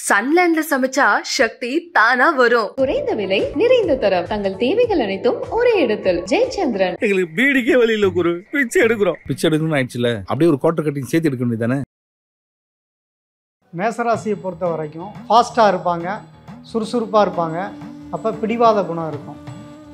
சன்லேண்ட்ல சமைச்சா சக்தி தானா வரும். குறைந்த விலை நிறைந்த தரம் தங்கள் தேவைகள் அனைத்தும் ஒரே இடத்தில். ஜெயச்சந்திரன். எங்களுக்கு பீடிக்கே வழியில குரு பிச்சை எடுக்கணும்னு ஆயிடுச்சுல, அப்படியே ஒரு கோட்டை கட்டிங் சேர்த்து எடுக்க வேண்டியதானே. மேசராசியை பொறுத்த வரைக்கும் ஃபாஸ்ட்டாக இருப்பாங்க, சுறுசுறுப்பாக இருப்பாங்க. அப்போ பிடிவாத குணம் இருக்கும்.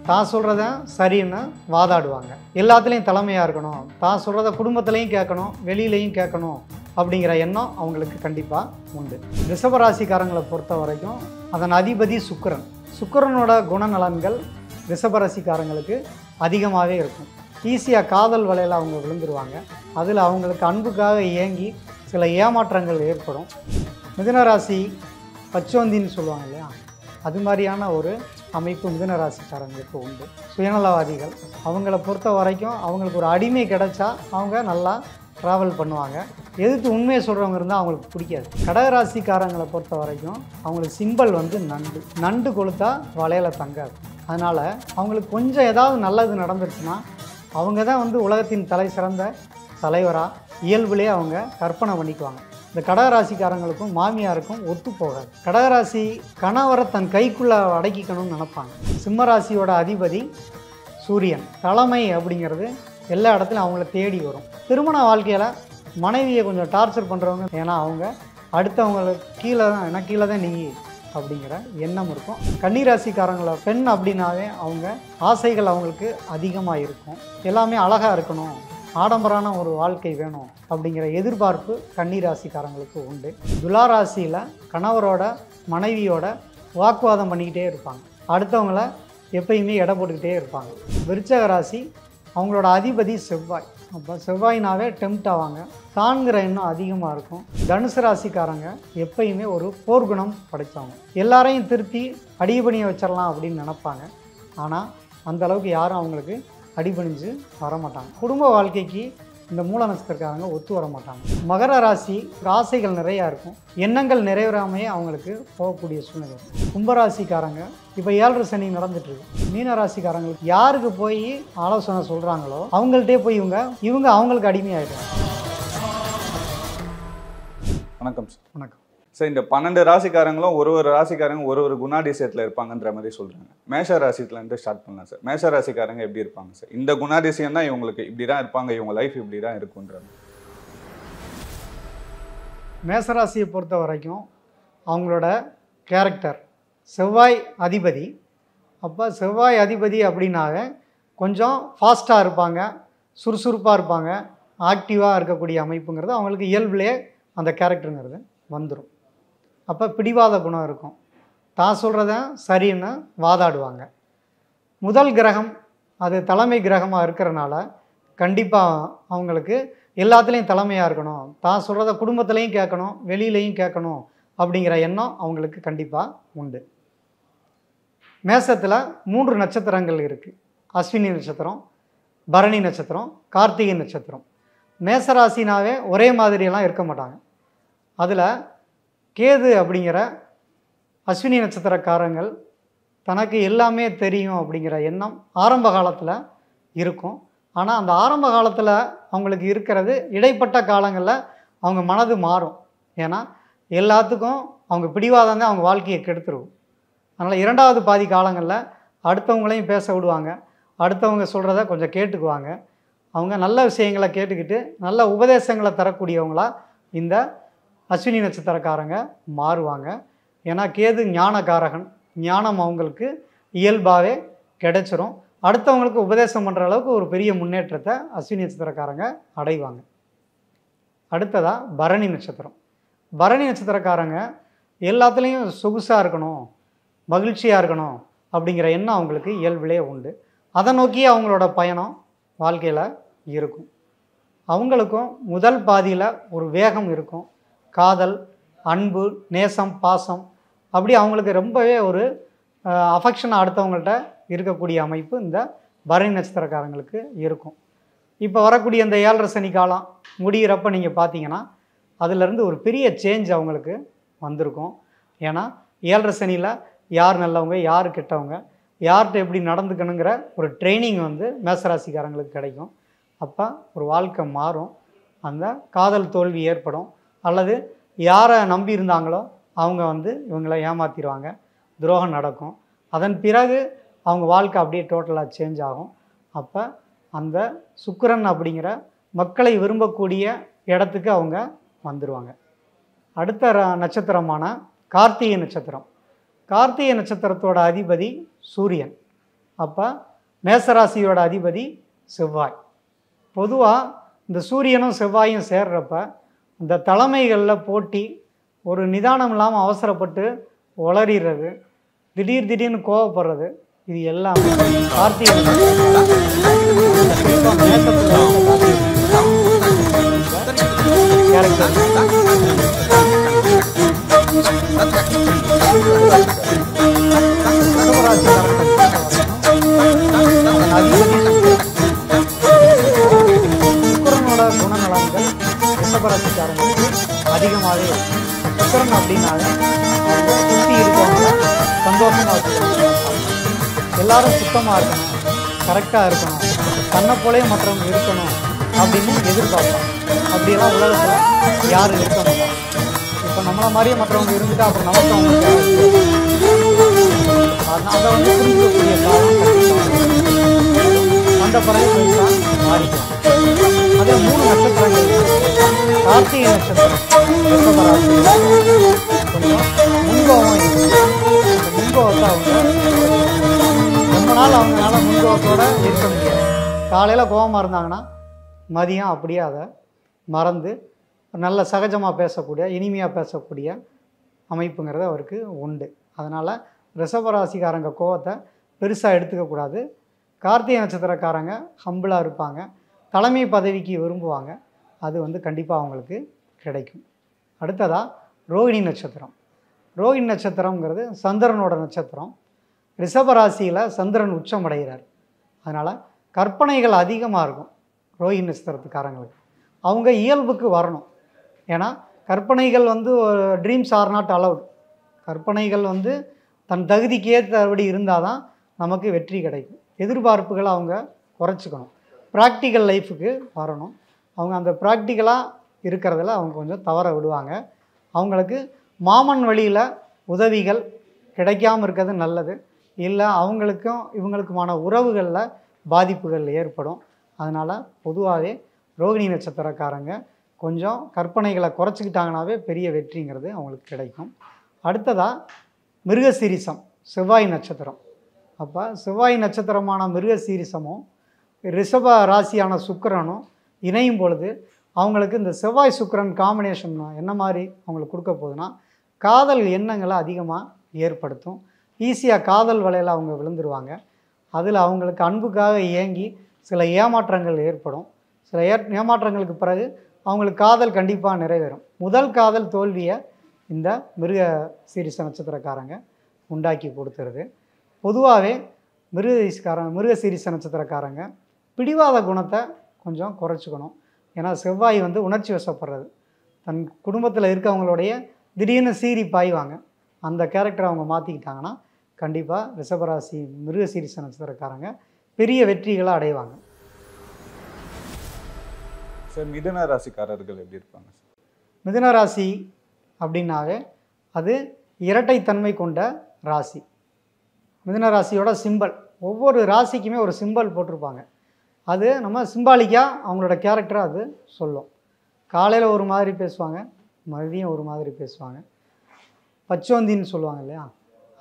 தான் சொல்கிறத சரின்னு வாதாடுவாங்க. எல்லாத்துலேயும் தலைமையாக இருக்கணும், தான் சொல்கிறத குடும்பத்துலேயும் கேட்கணும், வெளியிலையும் கேட்கணும் அப்படிங்கிற எண்ணம் அவங்களுக்கு கண்டிப்பாக உண்டு. ரிஷபராசிக்காரங்களை பொறுத்த வரைக்கும் அதன் அதிபதி சுக்கிரன். சுக்கிரனோட குணநலன்கள் ரிஷபராசிக்காரங்களுக்கு அதிகமாகவே இருக்கும். ஈஸியாக காதல் வலையில் அவங்க விழுந்துருவாங்க. அதில் அவங்களுக்கு அன்புக்காக ஏங்கி சில ஏமாற்றங்கள் ஏற்படும். மிதுனராசி பச்சோந்தின்னு சொல்லுவாங்க இல்லையா, அது மாதிரியான ஒரு அமைப்பு மிதுனராசிக்காரங்களுக்கு உண்டு. சுயநலவாதிகள் அவங்கள பொறுத்த வரைக்கும் அவங்களுக்கு ஒரு அடிமை கிடைச்சா அவங்க நல்லா ட்ராவல் பண்ணுவாங்க. எதுக்கு உண்மையை சொல்கிறவங்க இருந்தால் அவங்களுக்கு பிடிக்காது. கடகராசிக்காரங்களை பொறுத்த வரைக்கும் அவங்களுக்கு சிம்பல் நண்டு கொளுத்தா வலையில் தங்காது. அதனால் அவங்களுக்கு கொஞ்சம் ஏதாவது நல்லது நடந்துருச்சுன்னா அவங்க தான் உலகத்தின் தலை சிறந்த தலைவராக இயல்புலேயே அவங்க கற்பனை பண்ணிக்குவாங்க. இந்த கடகராசிக்காரங்களுக்கும் மாமியாருக்கும் ஒத்து போகாது. கடகராசி கணவரை தன் கைக்குள்ளே அடக்கிக்கணும்னு நினைப்பாங்க. சிம்மராசியோட அதிபதி சூரியன். தலைமை அப்படிங்கிறது எல்லா இடத்துலையும் அவங்கள தேடி வரும். திருமண வாழ்க்கையில் மனைவியை கொஞ்சம் டார்ச்சர் பண்ணுறவங்க, ஏன்னா அவங்க அடுத்தவங்களுக்கு கீழே தான் நீ அப்படிங்கிற எண்ணம் இருக்கும். கன்னிராசிக்காரங்கள பெண் அப்படின்னாவே அவங்க ஆசைகள் அவங்களுக்கு அதிகமாக இருக்கும். எல்லாமே அழகாக இருக்கணும், ஆடம்பரான ஒரு வாழ்க்கை வேணும் அப்படிங்கிற எதிர்பார்ப்பு கன்னிராசிக்காரங்களுக்கு உண்டு. துலாராசியில் கணவரோட மனைவியோட வாக்குவாதம் பண்ணிக்கிட்டே இருப்பாங்க. அடுத்தவங்கள எப்பயுமே எடை போட்டுக்கிட்டே இருப்பாங்க. விருச்சக ராசி அவங்களோட அதிபதி செவ்வாய். அப்போ செவ்வாயினாவே டெம்ப்ட் ஆவாங்க, தான்கிற எண்ணம் அதிகமாக இருக்கும். தனுசு ராசிக்காரங்க எப்பயுமே ஒரு போர்க்குணம் படைத்தவங்க. எல்லாரையும் திருத்தி அடிபணிய வச்சிடலாம் அப்படின்னு நினப்பாங்க. ஆனால் அந்தளவுக்கு யாரும் அவங்களுக்கு அடிபணிஞ்சு வரமாட்டாங்க. குடும்ப வாழ்க்கைக்கு இந்த மூல நட்சத்திரக்காரங்க ஒத்து வர மாட்டாங்க. மகர ராசி ஆசைகள் நிறையா இருக்கும், எண்ணங்கள் நிறைவேறாமையே அவங்களுக்கு போகக்கூடிய சூழ்நிலை. கும்பராசிக்காரங்க இப்போ 7 சனி நடந்துட்டுருக்கு. மீனராசிக்காரங்களுக்கு யாருக்கு போய் ஆலோசனை சொல்கிறாங்களோ அவங்கள்ட்டே போய் இவங்க அவங்களுக்கு அடிமையாகிடுவாங்க. வணக்கம் சார். வணக்கம் சார். இந்த 12 ராசிக்காரங்களும் ஒரு ராசிக்காரங்க ஒரு குணாதிசயத்தில் இருப்பாங்கன்ற மாதிரி சொல்கிறாங்க. மேஷ ராசியிலேருந்து ஸ்டார்ட் பண்ணலாம் சார். மேஷ ராசிக்காரங்க எப்படி இருப்பாங்க சார்? இந்த குணாதிசயம் தான் இவங்களுக்கு இப்படி தான் இருப்பாங்க, இவங்க லைஃப் இப்படி தான் இருக்குன்றது. மேசராசியை பொறுத்த வரைக்கும் அவங்களோட கேரக்டர் செவ்வாய் அதிபதி. அப்போ செவ்வாய் அதிபதி அப்படின்னாவே கொஞ்சம் ஃபாஸ்ட்டாக இருப்பாங்க, சுறுசுறுப்பாக இருப்பாங்க, ஆக்டிவாக இருக்கக்கூடிய அமைப்புங்கிறது அவங்களுக்கு இயல்புலேயே அந்த கேரக்டருங்கிறது வந்துடும். அப்போ பிடிவாத குணம் இருக்கும், தான் சொல்கிறத சரின்னு வாதாடுவாங்க. முதல் கிரகம் அது தலைமை கிரகமாக இருக்கிறனால கண்டிப்பாக அவங்களுக்கு எல்லாத்துலேயும் தலைமையாக இருக்கணும், தான் சொல்கிறத குடும்பத்துலேயும் கேட்கணும், வெளியிலையும் கேட்கணும் அப்படிங்கிற எண்ணம் அவங்களுக்கு கண்டிப்பாக உண்டு. மேசத்தில் 3 நட்சத்திரங்கள் இருக்குது. அஸ்வினி நட்சத்திரம், பரணி நட்சத்திரம், கார்த்திகை நட்சத்திரம். மேசராசினாவே ஒரே மாதிரியெல்லாம் இருக்க மாட்டாங்க. அதில் கேது அப்படிங்கிற அஸ்வினி நட்சத்திரக்காரங்கள் தனக்கு எல்லாமே தெரியும் அப்படிங்கிற எண்ணம் ஆரம்ப காலத்தில் இருக்கும். ஆனால் அந்த ஆரம்ப காலத்தில் அவங்களுக்கு இருக்கிறது இடைப்பட்ட காலங்களில் அவங்க மனது மாறும். ஏன்னா எல்லாத்துக்கும் அவங்க பிடிவாதம் தான் அவங்க வாழ்க்கையை கெடுத்துருவோம். அதனால் 2வது பாதி காலங்களில் அடுத்தவங்களையும் பேச விடுவாங்க, அடுத்தவங்க சொல்கிறத கொஞ்சம் கேட்டுக்குவாங்க. அவங்க நல்ல விஷயங்களை கேட்டுக்கிட்டு நல்ல உபதேசங்களை தரக்கூடியவங்களா இந்த அஸ்வினி நட்சத்திரக்காரங்க மாறுவாங்க. ஏன்னா கேது ஞானகாரகன், ஞானம் அவங்களுக்கு இயல்பாகவே கிடைச்சிரும். அடுத்தவங்களுக்கு உபதேசம் பண்ணுற அளவுக்கு ஒரு பெரிய முன்னேற்றத்தை அஸ்வினி நட்சத்திரக்காரங்க அடைவாங்க. அடுத்ததாக பரணி நட்சத்திரம். பரணி நட்சத்திரக்காரங்க எல்லாத்துலேயும் சொகுசாக இருக்கணும், மகிழ்ச்சியாக இருக்கணும் அப்படிங்கிற எண்ணம் அவங்களுக்கு இயல்பிலே உண்டு. அதை நோக்கி அவங்களோட பயணம் வாழ்க்கையில் இருக்கும். அவங்களுக்கும் முதல் பாதியில் ஒரு வேகம் இருக்கும், காதல், அன்பு, நேசம், பாசம், அப்படி அவங்களுக்கு ரொம்பவே ஒரு அஃபெக்ஷன் அடுத்தவங்கள்ட்ட இருக்கக்கூடிய அமைப்பு இந்த பரணி நட்சத்திரக்காரங்களுக்கு இருக்கும். இப்போ வரக்கூடிய இந்த 7 சனி காலம் முடிகிறப்ப நீங்கள் பார்த்தீங்கன்னா அதிலேருந்து ஒரு பெரிய சேஞ்ச் அவங்களுக்கு வந்திருக்கும். ஏன்னா 7 சனியில் யார் நல்லவங்க யார் கெட்டவங்க, யார்கிட்ட எப்படி நடந்துக்கணுங்கிற ஒரு ட்ரைனிங் மேசராசிக்காரங்களுக்கு கிடைக்கும். அப்போ ஒரு வாழ்க்கை மாறும், அந்த காதல் தோல்வி ஏற்படும், அல்லது யாரை நம்பி இருந்தாங்களோ அவங்க வந்து இவங்களை ஏமாற்றிடுவாங்க, துரோகம் நடக்கும். அதன் பிறகு அவங்க வாழ்க்கை அப்படியே டோட்டலாக சேஞ்ச் ஆகும். அப்போ அந்த சுக்கிரன் அப்படிங்கிற மக்களை விரும்பக்கூடிய இடத்துக்கு அவங்க வந்துடுவாங்க. அடுத்த நட்சத்திரமான கார்த்திகை நட்சத்திரம். கார்த்திகை நட்சத்திரத்தோட அதிபதி சூரியன். அப்போ மேசராசியோட அதிபதி செவ்வாய். பொதுவாக இந்த சூரியனும் செவ்வாயும் சேர்றப்ப இந்த தலைமைகளில் போட்டி, ஒரு நிதானம் இல்லாமல் அவசரப்பட்டு உளறிடுறது, திடீர்னு கோவப்படுறது, இது எல்லாமே கார்த்திகை சுக்கிரனோட குணநலன்கள் ரிஷபராசிக்காரங்களுக்கு அதிகமாகவே இருக்கும். சுக்கிரன் அப்படின்னாலே அவங்க சுற்றி இருக்கவங்க சந்தோஷமாக வச்சுக்கணும், எல்லாரும் சுத்தமாக இருக்கணும், கரெக்டாக இருக்கணும், தன்னை போலே மற்றவங்க இருக்கணும் அப்படின்னு எதிர்பார்ப்பாங்க. அப்படியெல்லாம் உலகத்தில் யாரும் இருக்க மாட்டாங்க. இப்போ நம்மளை மாதிரியே மற்றவங்க இருந்துட்டா அப்புறம் நமக்கு அவங்க அதை வந்து புரிஞ்சிக்கக்கூடிய காலம் அந்த பிறகு மாறிக்கலாம். அதே 3 நட்சத்திரங்கள் கார்த்திகை நட்சத்திரம் கொஞ்சம் முன்கோபம் இருக்குது. அந்த முன்கோபத்தை அவங்க ரொம்ப நாள் அவங்களால முன்கோபத்தோடு இருக்க முடியாது. காலையில் கோபமாக இருந்தாங்கன்னா மதியம் அப்படியே அதை மறந்து நல்ல சகஜமாக பேசக்கூடிய, இனிமையாக பேசக்கூடிய அமைப்புங்கிறது அவருக்கு உண்டு. அதனால் ரிஷபராசிக்காரங்க கோபத்தை பெருசாக எடுத்துக்கக்கூடாது. கார்த்திகை நட்சத்திரக்காரங்க ஹம்பிளாக இருப்பாங்க, தலைமை பதவிக்கு விரும்புவாங்க. அது வந்து கண்டிப்பாக அவங்களுக்கு கிடைக்கும். அடுத்ததாக ரோகிணி நட்சத்திரம். ரோகிணி நட்சத்திரங்கிறது சந்திரனோட நட்சத்திரம். ரிஷபராசியில் சந்திரன் உச்சமடைகிறார். அதனால் கற்பனைகள் அதிகமாக இருக்கும் ரோகிணி நட்சத்திரத்துக்காரங்களுக்கு. அவங்க இயல்புக்கு வரணும். ஏன்னா கற்பனைகள் வந்து ட்ரீம்ஸ் ஆர் நாட் அலவுட். கற்பனைகள் வந்து தன் தகுதிக்கு ஏற்றபடி இருந்தால் தான் நமக்கு வெற்றி கிடைக்கும். எதிர்பார்ப்புகளை அவங்க குறைச்சிக்கணும், ப்ராக்டிக்கல் லைஃபுக்கு வரணும். அவங்க அந்த ப்ராக்டிக்கலாக இருக்கிறதுல அவங்க கொஞ்சம் தவற விடுவாங்க. அவங்களுக்கு மாமன் வழியில் உதவிகள் கிடைக்காமல் இருக்கிறது நல்லது. இல்லை அவங்களுக்கும் இவங்களுக்குமான உறவுகளில் பாதிப்புகள் ஏற்படும். அதனால் பொதுவாகவே ரோகிணி நட்சத்திரக்காரங்க கொஞ்சம் கற்பனைகளை குறைச்சிக்கிட்டாங்கனாவே பெரிய வெற்றிங்கிறது அவங்களுக்கு கிடைக்கும். அடுத்ததாக மிருகசீரிசம், செவ்வாய் நட்சத்திரம். அப்போ செவ்வாய் நட்சத்திரமான மிருகசீரிசமும் ரிஷப ராசியான சுக்கிரனும் இணையும் பொழுது அவங்களுக்கு இந்த செவ்வாய் சுக்கிரன் காம்பினேஷன் என்ன மாதிரி அவங்களுக்கு கொடுக்க போகுதுன்னா, காதல் எண்ணங்களை அதிகமாக ஏற்படுத்தும். ஈஸியாக காதல் வலையில் அவங்க விழுந்துருவாங்க. அதில் அவங்களுக்கு அன்புக்காக ஏங்கி சில ஏமாற்றங்கள் ஏற்படும். சில ஏமாற்றங்களுக்கு பிறகு அவங்களுக்கு காதல் கண்டிப்பாக நிறைவேறும். முதல் காதல் தோல்வியை இந்த மிருக சீரிச நட்சத்திரக்காரங்க உண்டாக்கி கொடுத்துருது. பொதுவாகவே மிருக சீரிச நட்சத்திரக்காரங்க பிடிவாத குணத்தை கொஞ்சம் குறைச்சிக்கணும். ஏன்னா செவ்வாய் வந்து உணர்ச்சி வசப்படுறது. தன் குடும்பத்தில் இருக்கவங்களுடைய திடீர்னு சீறி பாய்வாங்க. அந்த கேரக்டரை அவங்க மாற்றிக்கிட்டாங்கன்னா கண்டிப்பாக ரிஷபராசி மிருக சீரிச நட்சத்திரக்காரங்க பெரிய வெற்றிகளை அடைவாங்க. சார் மிதுன ராசிக்காரர்கள் எப்படி இருப்பாங்க சார்? மிதுன ராசி அப்படின்னாவே அது இரட்டைத்தன்மை கொண்ட ராசி. மிதுன ராசியோட சிம்பல், ஒவ்வொரு ராசிக்குமே ஒரு சிம்பல் போட்டிருப்பாங்க. அது நம்ம சிம்பாலிக்காக அவங்களோட கேரக்டரை அது சொல்லும். காலையில் ஒரு மாதிரி பேசுவாங்க, மதியம் ஒரு மாதிரி பேசுவாங்க, பச்சோந்தின்னு சொல்லுவாங்க இல்லையா,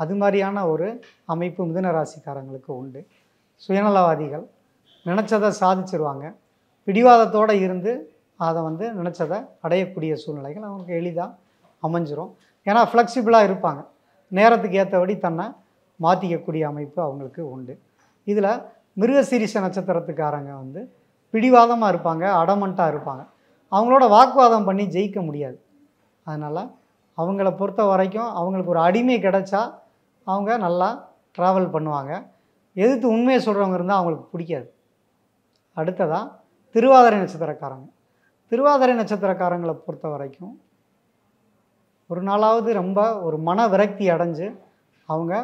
அது மாதிரியான ஒரு அமைப்பு மிதுன ராசிக்காரங்களுக்கு உண்டு. சுயநலவாதிகள், நினச்சதை சாதிச்சிருவாங்க. பிடிவாதத்தோடு இருந்து அதை வந்து நினச்சதை அடையக்கூடிய சூழ்நிலைகள் அவங்களுக்கு எளிதாக அமைஞ்சிரும். ஏன்னா ஃப்ளெக்சிபிளாக இருப்பாங்க, நேரத்துக்கு ஏற்றபடி தன்னை மாற்றிக்கக்கூடிய அமைப்பு அவங்களுக்கு உண்டு. இதில் மிருகசீரிச நட்சத்திரத்துக்காரங்க வந்து பிடிவாதமாக இருப்பாங்க, அடமண்ட்டாக இருப்பாங்க. அவங்களோட வாக்குவாதம் பண்ணி ஜெயிக்க முடியாது. அதனால் அவங்கள பொறுத்த வரைக்கும் அவங்களுக்கு ஒரு அடிமை கிடைச்சா அவங்க நல்லா ட்ராவல் பண்ணுவாங்க. எதிர்த்து உண்மையை சொல்கிறவங்க இருந்தால் அவங்களுக்கு பிடிக்காது. அடுத்ததாக திருவாதிரை நட்சத்திரக்காரங்க. திருவாதிரை நட்சத்திரக்காரங்களை பொறுத்த வரைக்கும் ஒரு நாளாவது ரொம்ப ஒரு மன விரக்தி அடைஞ்சு அவங்க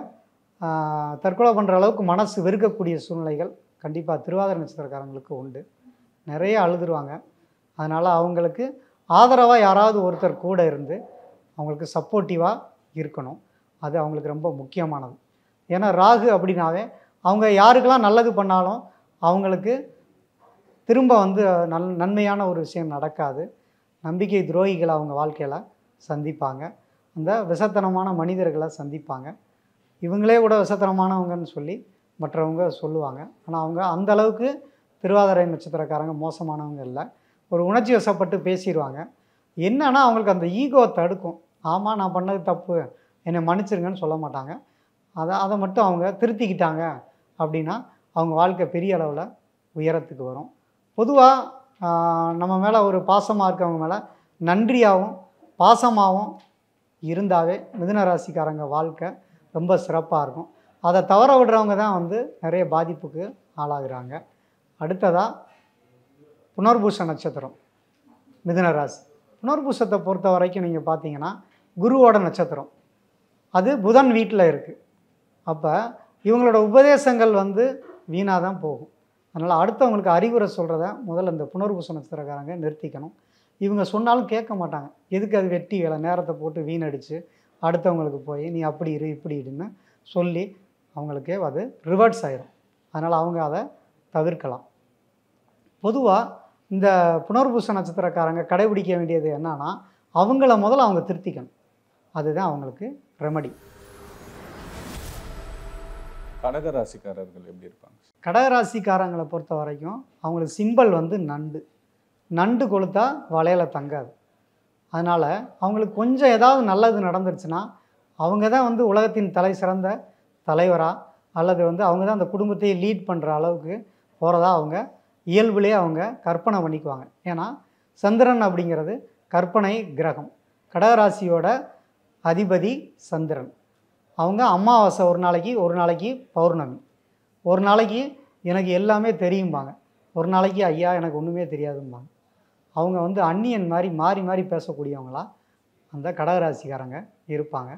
தற்கொலை பண்ணுற அளவுக்கு மனசு வெறுக்கக்கூடிய சூழ்நிலைகள் கண்டிப்பாக திருவாதிரை நட்சத்திரக்காரங்களுக்கு உண்டு. நிறைய அழுதுருவாங்க. அதனால் அவங்களுக்கு ஆதரவாக யாராவது ஒருத்தர் கூட இருந்து அவங்களுக்கு சப்போர்ட்டிவாக இருக்கணும். அது அவங்களுக்கு ரொம்ப முக்கியமானது. ஏன்னா ராகு அப்படின்னாவே அவங்க யாருக்கெல்லாம் நல்லது பண்ணாலும் அவங்களுக்கு திரும்ப வந்து நன்மையான ஒரு விஷயம் நடக்காது. நம்பிக்கை துரோகிகளை அவங்க வாழ்க்கையில் சந்திப்பாங்க. அந்த விஷத்தனமான மனிதர்களை சந்திப்பாங்க. இவங்களே கூட விஷத்தனமானவங்கன்னு சொல்லி மற்றவங்க சொல்லுவாங்க. ஆனால் அவங்க அந்த அளவுக்கு திருவாதிரை நட்சத்திரக்காரங்க மோசமானவங்க இல்லை. ஒரு உணர்ச்சி வசப்பட்டு பேசிடுவாங்க. என்னன்னா அவங்களுக்கு அந்த ஈகோவை தடுக்கும். ஆமாம் நான் பண்ணது தப்பு, என்னை மன்னிச்சிருங்கன்னு சொல்ல மாட்டாங்க. அதை மட்டும் அவங்க திருத்திக்கிட்டாங்க அப்படின்னா அவங்க வாழ்க்கை பெரிய அளவில் உயரத்துக்கு வரும். பொதுவாக நம்ம மேலே ஒரு பாசமாக இருக்கவங்க மேலே நன்றியாகவும் பாசமாகவும் இருந்தாவே மிதுன ராசிக்காரங்க வாழ்க்கை ரொம்ப சிறப்பாக இருக்கும். அதை தவற விடுறவங்க தான் வந்து நிறைய பாதிப்புக்கு ஆளாகிறாங்க. அடுத்ததாக புனர்பூச நட்சத்திரம் மிதுன ராசி. புனர்பூசத்தை பொறுத்த வரைக்கும் நீங்கள் பார்த்தீங்கன்னா குருவோட நட்சத்திரம், அது புதன் வீட்டில் இருக்குது. அப்போ இவங்களோட உபதேசங்கள் வந்து வீணாக தான் போகும். அதனால் அடுத்தவங்களுக்கு அறிவுரை சொல்கிறத முதல்ல இந்த புனர்பூச நட்சத்திரக்காரங்க நிறுத்திக்கணும். இவங்க சொன்னாலும் கேட்க மாட்டாங்க. எதுக்கு அது வெட்டி வேலை, நேரத்தை போட்டு வீணடித்து அடுத்தவங்களுக்கு போய் நீ அப்படி இரு இப்படி இருன்னு சொல்லி அவங்களுக்கே அது ரிவர்ட்ஸ் ஆயிரும். அதனால் அவங்க அதை தவிர்க்கலாம். பொதுவாக இந்த புனர்பூச நட்சத்திரக்காரங்க கடைபிடிக்க வேண்டியது என்னன்னா அவங்கள முதல்ல அவங்க திருத்திக்கணும். அதுதான் அவங்களுக்கு ரெமடி. கடகராசிக்காரர்கள் எப்படி இருப்பாங்க? கடகராசிக்காரங்களை பொறுத்த வரைக்கும் அவங்களுக்கு சிம்பல் வந்து நண்டு கொளுத்தா வலையில் தங்காது. அதனால் அவங்களுக்கு கொஞ்சம் ஏதாவது நல்லது நடந்துருச்சுன்னா அவங்க தான் வந்து உலகத்தின் தலை சிறந்த தலைவராக அல்லது வந்து அவங்க தான் அந்த குடும்பத்தையே லீட் பண்ணுற அளவுக்கு போகிறதா அவங்க இயல்புலேயே அவங்க கற்பனை பண்ணிக்குவாங்க. ஏன்னா சந்திரன் அப்படிங்கிறது கற்பனை கிரகம். கடகராசியோட அதிபதி சந்திரன். அவங்க அமாவாசை ஒரு நாளைக்கு பௌர்ணமி, ஒரு நாளைக்கு எனக்கு எல்லாமே தெரியும்பாங்க, ஒரு நாளைக்கு ஐயா எனக்கு ஒன்றுமே தெரியாதும்பாங்க. அவங்க வந்து அந்நியன் மாதிரி மாறி மாறி பேசக்கூடியவங்களா அந்த கடகராசிக்காரங்க இருப்பாங்க.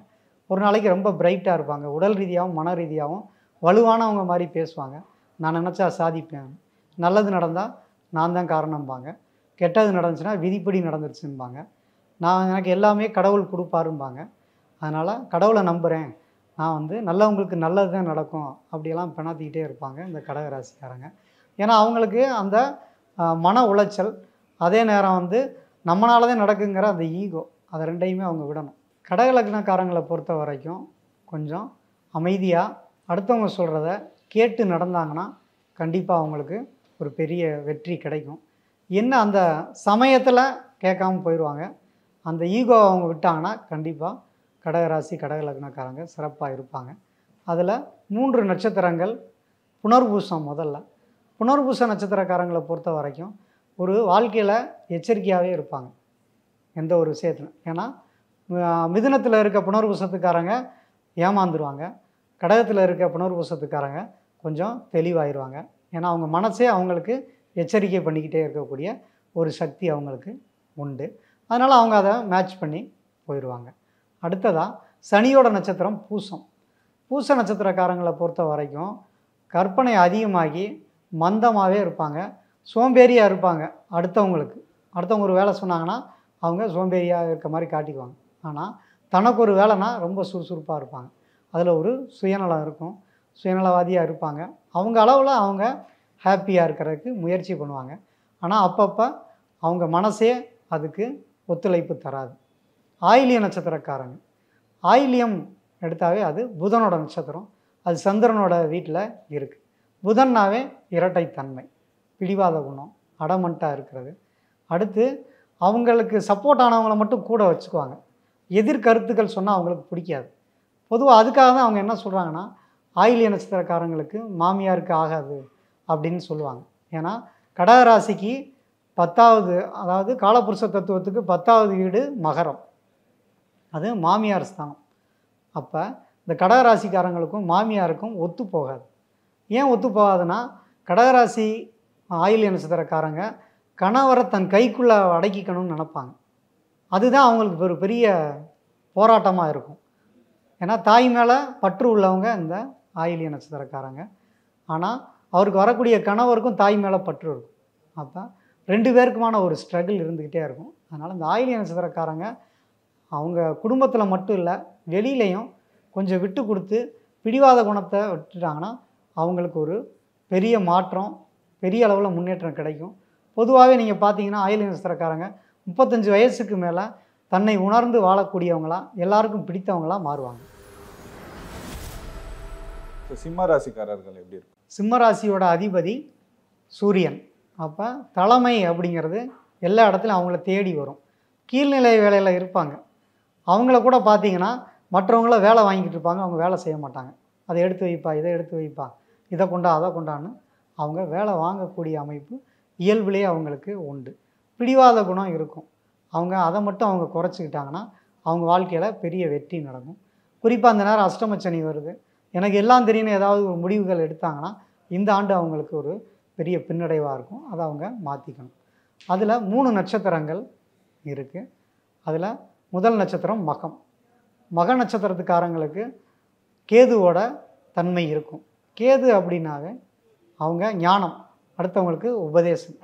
ஒரு நாளைக்கு ரொம்ப பிரைட்டாக இருப்பாங்க, உடல் ரீதியாகவும் மன ரீதியாகவும் வலுவானவங்க மாதிரி பேசுவாங்க. நான் நினச்சா சாதிப்பேன், நல்லது நடந்தால் நான் தான் காரணம்பாங்க, கெட்டது நடந்துச்சுன்னா விதிப்படி நடந்துருச்சும்பாங்க, எனக்கு எல்லாமே கடவுள் கொடுப்பாரும்பாங்க. அதனால் கடவுளை நம்புகிறேன், நான் வந்து நல்லவங்களுக்கு நல்லது தான் நடக்கும் அப்படியெல்லாம் பிணாத்திக்கிட்டே இருப்பாங்க இந்த கடகராசிக்காரங்க. ஏன்னா அவங்களுக்கு அந்த மன உளைச்சல், அதே நேரம் வந்து நம்மளால தான் நடக்குங்கிற அந்த ஈகோ, அதை ரெண்டையுமே அவங்க விடணும். கடகலக்னக்காரங்களை பொறுத்த வரைக்கும் கொஞ்சம் அமைதியாக அடுத்தவங்க சொல்கிறத கேட்டு நடந்தாங்கன்னா கண்டிப்பாக அவங்களுக்கு ஒரு பெரிய வெற்றி கிடைக்கும். என்ன அந்த சமயத்தில் கேட்காம போயிடுவாங்க. அந்த ஈகோ அவங்க விட்டாங்கன்னா கண்டிப்பாக கடகராசி கடகலக்னக்காரங்க சிறப்பாக இருப்பாங்க. அதில் 3 நட்சத்திரங்கள் புனர்பூசம். முதல்ல புனர்பூச நட்சத்திரக்காரங்களை பொறுத்த வரைக்கும் ஒரு வாழ்க்கையில் எச்சரிக்கையாகவே இருப்பாங்க எந்த ஒரு விஷயத்தில். ஏன்னா மிதுனத்தில் இருக்க புனர்பூசத்துக்காரங்க ஏமாந்துருவாங்க, கடகத்தில் இருக்க புனர்பூசத்துக்காரங்க கொஞ்சம் தெளிவாயிருவாங்க. ஏன்னா அவங்க மனசே அவங்களுக்கு எச்சரிக்கை பண்ணிக்கிட்டே இருக்கக்கூடிய ஒரு சக்தி அவங்களுக்கு உண்டு. அதனால் அவங்க அதை மேட்ச் பண்ணி போயிடுவாங்க. அடுத்ததாக சனியோட நட்சத்திரம் பூசம். பூச நட்சத்திரக்காரங்களை பொறுத்த வரைக்கும் கற்பனை அதிகமாகி மந்தமாகவே இருப்பாங்க, சோம்பேறியாக இருப்பாங்க. அடுத்தவங்க ஒரு வேலை சொன்னாங்கன்னா அவங்க சோம்பேறியாக இருக்க மாதிரி காட்டிக்குவாங்க. ஆனால் தனக்கு ஒரு வேலைனா ரொம்ப சுறுசுறுப்பாக இருப்பாங்க. அதில் ஒரு சுயநலம் இருக்கும், சுயநலவாதியாக இருப்பாங்க. அவங்க அளவில் அவங்க ஹாப்பியாக இருக்கிறதுக்கு முயற்சி பண்ணுவாங்க. ஆனால் அப்பப்போ அவங்க மனசே அதுக்கு ஒத்துழைப்பு தராது. ஆயிலிய நட்சத்திரக்காரங்க, ஆயிலியம் எடுத்தாவே அது புதனோட நட்சத்திரம், அது சந்திரனோட வீட்டில் இருக்குது. புதன்னாவே இரட்டைத்தன்மை, பிடிவாத குணம், அடமண்ட்டாக இருக்கிறது. அடுத்து அவங்களுக்கு சப்போர்ட் ஆனவங்கள மட்டும் கூட வச்சுக்குவாங்க, எதிர்கருத்துக்கள் சொன்னால் அவங்களுக்கு பிடிக்காது. பொதுவாக அதுக்காக தான் அவங்க என்ன சொல்கிறாங்கன்னா ஆயிலிய நட்சத்திரக்காரங்களுக்கு மாமியாருக்கு ஆகாது அப்படின்னு சொல்லுவாங்க. ஏன்னா கடகராசிக்கு 10வது, அதாவது காலபுருஷ தத்துவத்துக்கு 10வது வீடு மகரம், அது மாமியார் ஸ்தானம். அப்போ இந்த கடகராசிக்காரங்களுக்கும் மாமியாருக்கும் ஒத்து போகாது. ஏன் ஒத்து போகாதுன்னா கடகராசி ஆயிலிய நட்சத்திரக்காரங்க கணவரை தன் கைக்குள்ளே அடக்கிக்கணும்னு நினப்பாங்க. அதுதான் அவங்களுக்கு ஒரு பெரிய போராட்டமாக இருக்கும். ஏன்னா தாய் மேலே பற்று உள்ளவங்க இந்த ஆயிலிய நட்சத்திரக்காரங்க. ஆனால் அவருக்கு வரக்கூடிய கணவருக்கும் தாய் மேலே பற்று இருக்கும். அப்போ 2 பேருக்குமான ஒரு ஸ்ட்ரகிள் இருந்துக்கிட்டே இருக்கும். அதனால் இந்த ஆயிலிய நட்சத்திரக்காரங்க அவங்க குடும்பத்தில் மட்டும் இல்லை, வெளியிலையும் கொஞ்சம் விட்டு கொடுத்து பிடிவாத குணத்தை விட்டுட்டாங்கன்னா அவங்களுக்கு ஒரு பெரிய மாற்றம், பெரிய அளவில் முன்னேற்றம் கிடைக்கும். பொதுவாகவே நீங்கள் பார்த்தீங்கன்னா ஆயில்ய நட்சத்திரக்காரங்க 35 வயசுக்கு மேலே தன்னை உணர்ந்து வாழக்கூடியவங்களா, எல்லாருக்கும் பிடித்தவங்களாக மாறுவாங்க. சிம்ம ராசிக்காரர்கள் எப்படி இருக்கும்? சிம்ம ராசியோட அதிபதி சூரியன். அப்போ தலைமை அப்படிங்கிறது எல்லா இடத்துலையும் அவங்கள தேடி வரும். கீழ்நிலை வேலையில் இருப்பாங்க, அவங்கள கூட பார்த்தீங்கன்னா மற்றவங்கள வேலை வாங்கிட்டு இருப்பாங்க, அவங்க வேலை செய்ய மாட்டாங்க. அதை எடுத்து வைப்பா, இதை எடுத்து வைப்பா, இதை கொண்டா அதை கொண்டான்னு அவங்க வேலை வாங்கக்கூடிய அமைப்பு இயல்புலேயே அவங்களுக்கு உண்டு. பிடிவாத குணம் இருக்கும். அவங்க அதை மட்டும் அவங்க குறைச்சிக்கிட்டாங்கன்னா அவங்க வாழ்க்கையில் பெரிய வெற்றி நடக்கும். குறிப்பாக அந்த நேரம் அஷ்டமச்சனி வருது, எனக்கு எல்லாம் தெரியும்னு ஏதாவது ஒரு முடிவுகள் எடுத்தாங்கன்னா இந்த ஆண்டு அவங்களுக்கு ஒரு பெரிய பின்னடைவாக இருக்கும். அதை அவங்க மாற்றிக்கணும். அதில் 3 நட்சத்திரங்கள் இருக்குது. அதில் முதல் நட்சத்திரம் மகம். மக நட்சத்திரத்துக்காரங்களுக்கு கேதுவோட தன்மை இருக்கும். கேது அப்படின்னாவே அவங்க ஞானம், அடுத்தவங்களுக்கு உபதேசம்.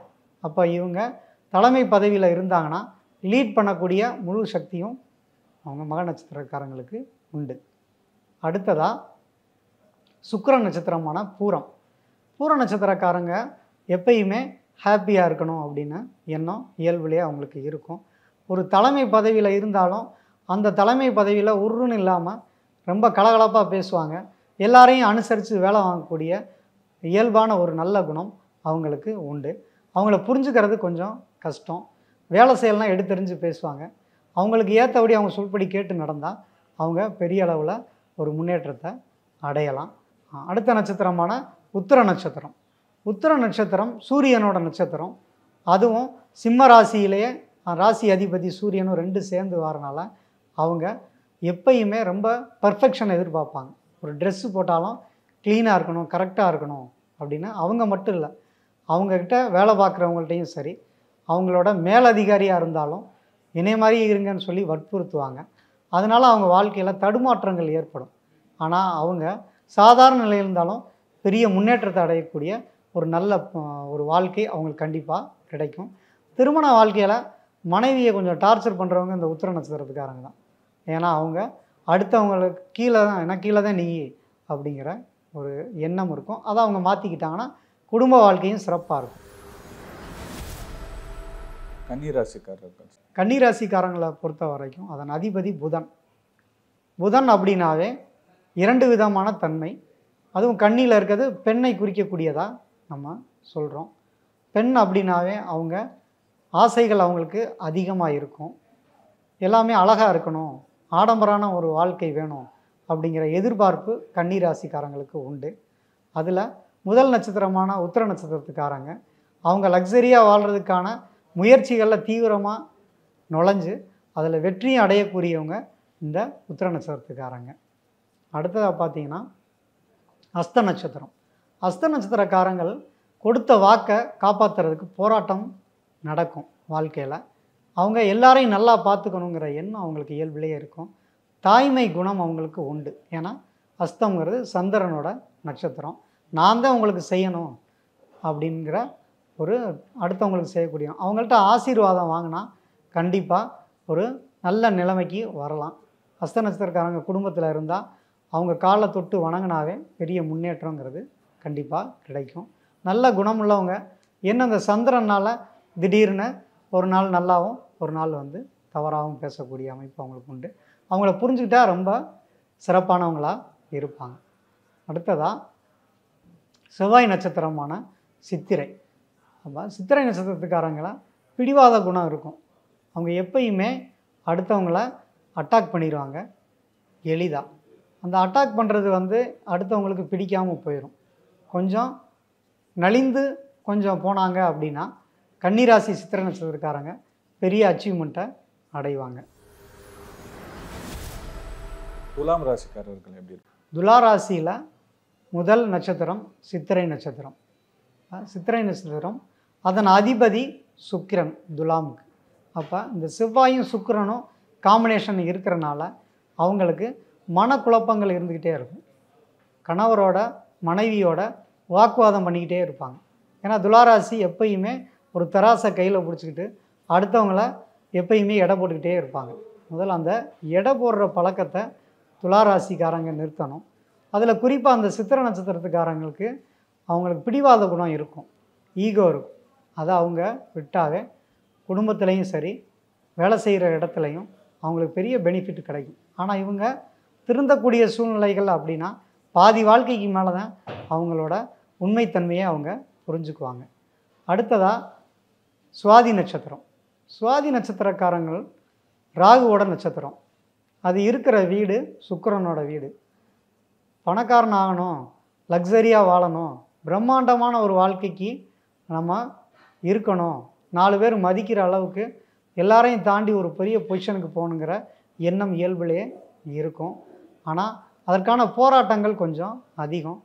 அப்போ இவங்க தலைமை பதவியில் இருந்தாங்கன்னா லீட் பண்ணக்கூடிய முழு சக்தியும் அவங்க மக நட்சத்திரக்காரங்களுக்கு உண்டு. அடுத்ததாக சுக்கிர நட்சத்திரமான பூரம். பூர நட்சத்திரக்காரங்க எப்பயுமே ஹாப்பியாக இருக்கணும் அப்படின்னு எண்ணம் இயல்புலேயே அவங்களுக்கு இருக்கும். ஒரு தலைமை பதவியில் இருந்தாலும் அந்த தலைமை பதவியில் உருன்னு இல்லாமல் ரொம்ப கலகலப்பாக பேசுவாங்க. எல்லாரையும் அனுசரித்து வேலை வாங்கக்கூடிய இயல்பான ஒரு நல்ல குணம் அவங்களுக்கு உண்டு. அவங்கள புரிஞ்சுக்கிறது கொஞ்சம் கஷ்டம். வேலை செய்யலாம் எடுத்தெறிஞ்சு பேசுவாங்க. அவங்களுக்கு ஏற்றபடி அவங்க சொல்படி கேட்டு நடந்தால் அவங்க பெரிய அளவில் ஒரு முன்னேற்றத்தை அடையலாம். அடுத்த நட்சத்திரமான உத்திர நட்சத்திரம். உத்திர நட்சத்திரம் சூரியனோட நட்சத்திரம். அதுவும் சிம்ம ராசியிலேயே ராசி அதிபதி சூரியனும் 2 சேர்ந்து வரனால அவங்க எப்பயுமே ரொம்ப பர்ஃபெக்ஷன் எதிர்பார்ப்பாங்க. ஒரு ட்ரெஸ்ஸு போட்டாலும் க்ளீனாக இருக்கணும், கரெக்டாக இருக்கணும் அப்படின்னு. அவங்க மட்டும் இல்லை, அவங்கக்கிட்ட வேலை பார்க்குறவங்கள்ட்டையும் சரி, அவங்களோட மேலதிகாரியாக இருந்தாலும் இணை மாதிரி இருங்கன்னு சொல்லி வற்புறுத்துவாங்க. அதனால் அவங்க வாழ்க்கையில் தடுமாற்றங்கள் ஏற்படும். ஆனால் அவங்க சாதாரண நிலையில் இருந்தாலும் பெரிய முன்னேற்றத்தை அடையக்கூடிய ஒரு நல்ல ஒரு வாழ்க்கை அவங்களுக்கு கண்டிப்பாக கிடைக்கும். திருமண வாழ்க்கையில் மனைவியை கொஞ்சம் டார்ச்சர் பண்ணுறவங்க இந்த உத்திர நட்சத்திரத்துக்காரங்க தான். ஏன்னா அவங்க அடுத்தவங்களுக்கு கீழே தான், எனக்கு கீழே தான் நீ அப்படிங்கிற ஒரு எண்ணம் இருக்கும். அதை அவங்க மாற்றிக்கிட்டாங்கன்னா குடும்ப வாழ்க்கையும் சிறப்பாக இருக்கும். கன்னிராசிக்காரர்கள். கன்னிராசிக்காரங்களை பொறுத்த வரைக்கும் அதன் அதிபதி புதன். புதன் அப்படின்னாவே 2 விதமான தன்மை. அதுவும் கண்ணியில் இருக்கிறது பெண்ணை குறிக்கக்கூடியதாக நம்ம சொல்கிறோம். பெண் அப்படின்னாவே அவங்க ஆசைகள் அவங்களுக்கு அதிகமாக இருக்கும். எல்லாமே அழகாக இருக்கணும், ஆடம்பரான ஒரு வாழ்க்கை வேணும் அப்படிங்கிற எதிர்பார்ப்பு கன்னிராசிக்காரங்களுக்கு உண்டு. அதில் முதல் நட்சத்திரமான உத்திர நட்சத்திரத்துக்காரங்க அவங்க லக்ஸரியாக வாழ்கிறதுக்கான முயற்சிகளில் தீவிரமாக நுழைஞ்சு அதில் வெற்றியும் அடையக்கூடியவங்க இந்த உத்திர நட்சத்திரத்துக்காரங்க. அடுத்ததாக பார்த்தீங்கன்னா அஸ்த நட்சத்திரம். அஸ்த நட்சத்திரக்காரங்கள் கொடுத்த வாக்கை காப்பாற்றுறதுக்கு போராட்டம் நடக்கும் வாழ்க்கையில். அவங்க எல்லாரையும் நல்லா பார்த்துக்கணுங்கிற எண்ணம் அவங்களுக்கு இயல்பிலேயே இருக்கும். தாய்மை குணம் அவங்களுக்கு உண்டு. ஏன்னா அஸ்தங்கிறது சந்திரனோட நட்சத்திரம். நான் தான் உங்களுக்கு செய்யணும் அப்படிங்கிற ஒரு அடுத்தவங்களுக்கு செய்யக்கூடிய அவங்கள்ட்ட ஆசீர்வாதம் வாங்கினா கண்டிப்பாக ஒரு நல்ல நிலைமைக்கு வரலாம். அஸ்த நட்சத்திரக்காரங்க குடும்பத்தில் இருந்தால் அவங்க காலை தொட்டு வணங்கினாவே பெரிய முன்னேற்றங்கிறது கண்டிப்பாக கிடைக்கும். நல்ல குணமுள்ளவங்க என்ன இந்த சந்திரனால் திடீர்னு ஒரு நாள் நல்லாவும் ஒரு நாள் தவறாகவும் பேசக்கூடிய அமைப்பு அவங்களுக்கு உண்டு. அவங்கள புரிஞ்சுக்கிட்டா ரொம்ப சிறப்பானவங்களாக இருப்பாங்க. அடுத்ததாக செவ்வாய் நட்சத்திரமான சித்திரை. அப்போ சித்திரை நட்சத்திரத்துக்காரங்கள பிடிவாத குணம் இருக்கும். அவங்க எப்பயுமே அடுத்தவங்கள அட்டாக் பண்ணிடுவாங்க எளிதாக. அந்த அட்டாக் பண்ணுறது அடுத்தவங்களுக்கு பிடிக்காமல் போயிடும். கொஞ்சம் நலிந்து கொஞ்சம் போனாங்க அப்படின்னா கன்னிராசி சித்திரை நட்சத்திரக்காரங்க பெரிய அச்சீவ்மெண்ட்டை அடைவாங்க. துலாம் ராசிக்காரர்கள் எப்படி இருக்கு? துலா ராசியில் முதல் நட்சத்திரம் சித்திரை நட்சத்திரம். சித்திரை நட்சத்திரம் அதன் அதிபதி சுக்கிரன் துலாமுக்கு. அப்போ இந்த செவ்வாயும் சுக்கிரனும் காம்பினேஷன் இருக்கிறனால அவங்களுக்கு மனக்குழப்பங்கள் இருந்துக்கிட்டே இருக்கும். கணவரோட மனைவியோட வாக்குவாதம் பண்ணிக்கிட்டே இருப்பாங்க. ஏன்னா துளாராசி எப்பயுமே ஒரு தராசை கையில் பிடிச்சிக்கிட்டு அடுத்தவங்கள எப்பயுமே எடை போட்டுக்கிட்டே இருப்பாங்க. முதல்ல அந்த எடை போடுற பழக்கத்தை துளாராசிக்காரங்க நிறுத்தணும். அதில் குறிப்பாக அந்த சித்திரை நட்சத்திரத்துக்காரங்களுக்கு அவங்களுக்கு பிடிவாத குணம் இருக்கும், ஈகோ இருக்கும். அதை அவங்க விட்டாவே குடும்பத்துலேயும் சரி, வேலை செய்கிற இடத்துலையும் அவங்களுக்கு பெரிய பெனிஃபிட் கிடைக்கும். ஆனால் இவங்க திருந்தக்கூடிய சூழ்நிலைகள் அப்படின்னா பாதி வாழ்க்கைக்கு மேலே தான் அவங்களோட உண்மைத்தன்மையை அவங்க புரிஞ்சுக்குவாங்க. அடுத்ததாக சுவாதி நட்சத்திரம். சுவாதி நட்சத்திரக்காரங்கள் ராகுவோட நட்சத்திரம். அது இருக்கிற வீடு சுக்கிரனோட வீடு. பணக்காரன் ஆகணும், லக்ஸரியாக வாழணும், பிரம்மாண்டமான ஒரு வாழ்க்கைக்கு நம்ம இருக்கணும், 4 பேர் மதிக்கிற அளவுக்கு எல்லாரையும் தாண்டி ஒரு பெரிய பொசிஷனுக்கு போகணுங்கிற எண்ணம் இயல்பிலேயே இருக்கும். ஆனால் அதற்கான போராட்டங்கள் கொஞ்சம் அதிகம்.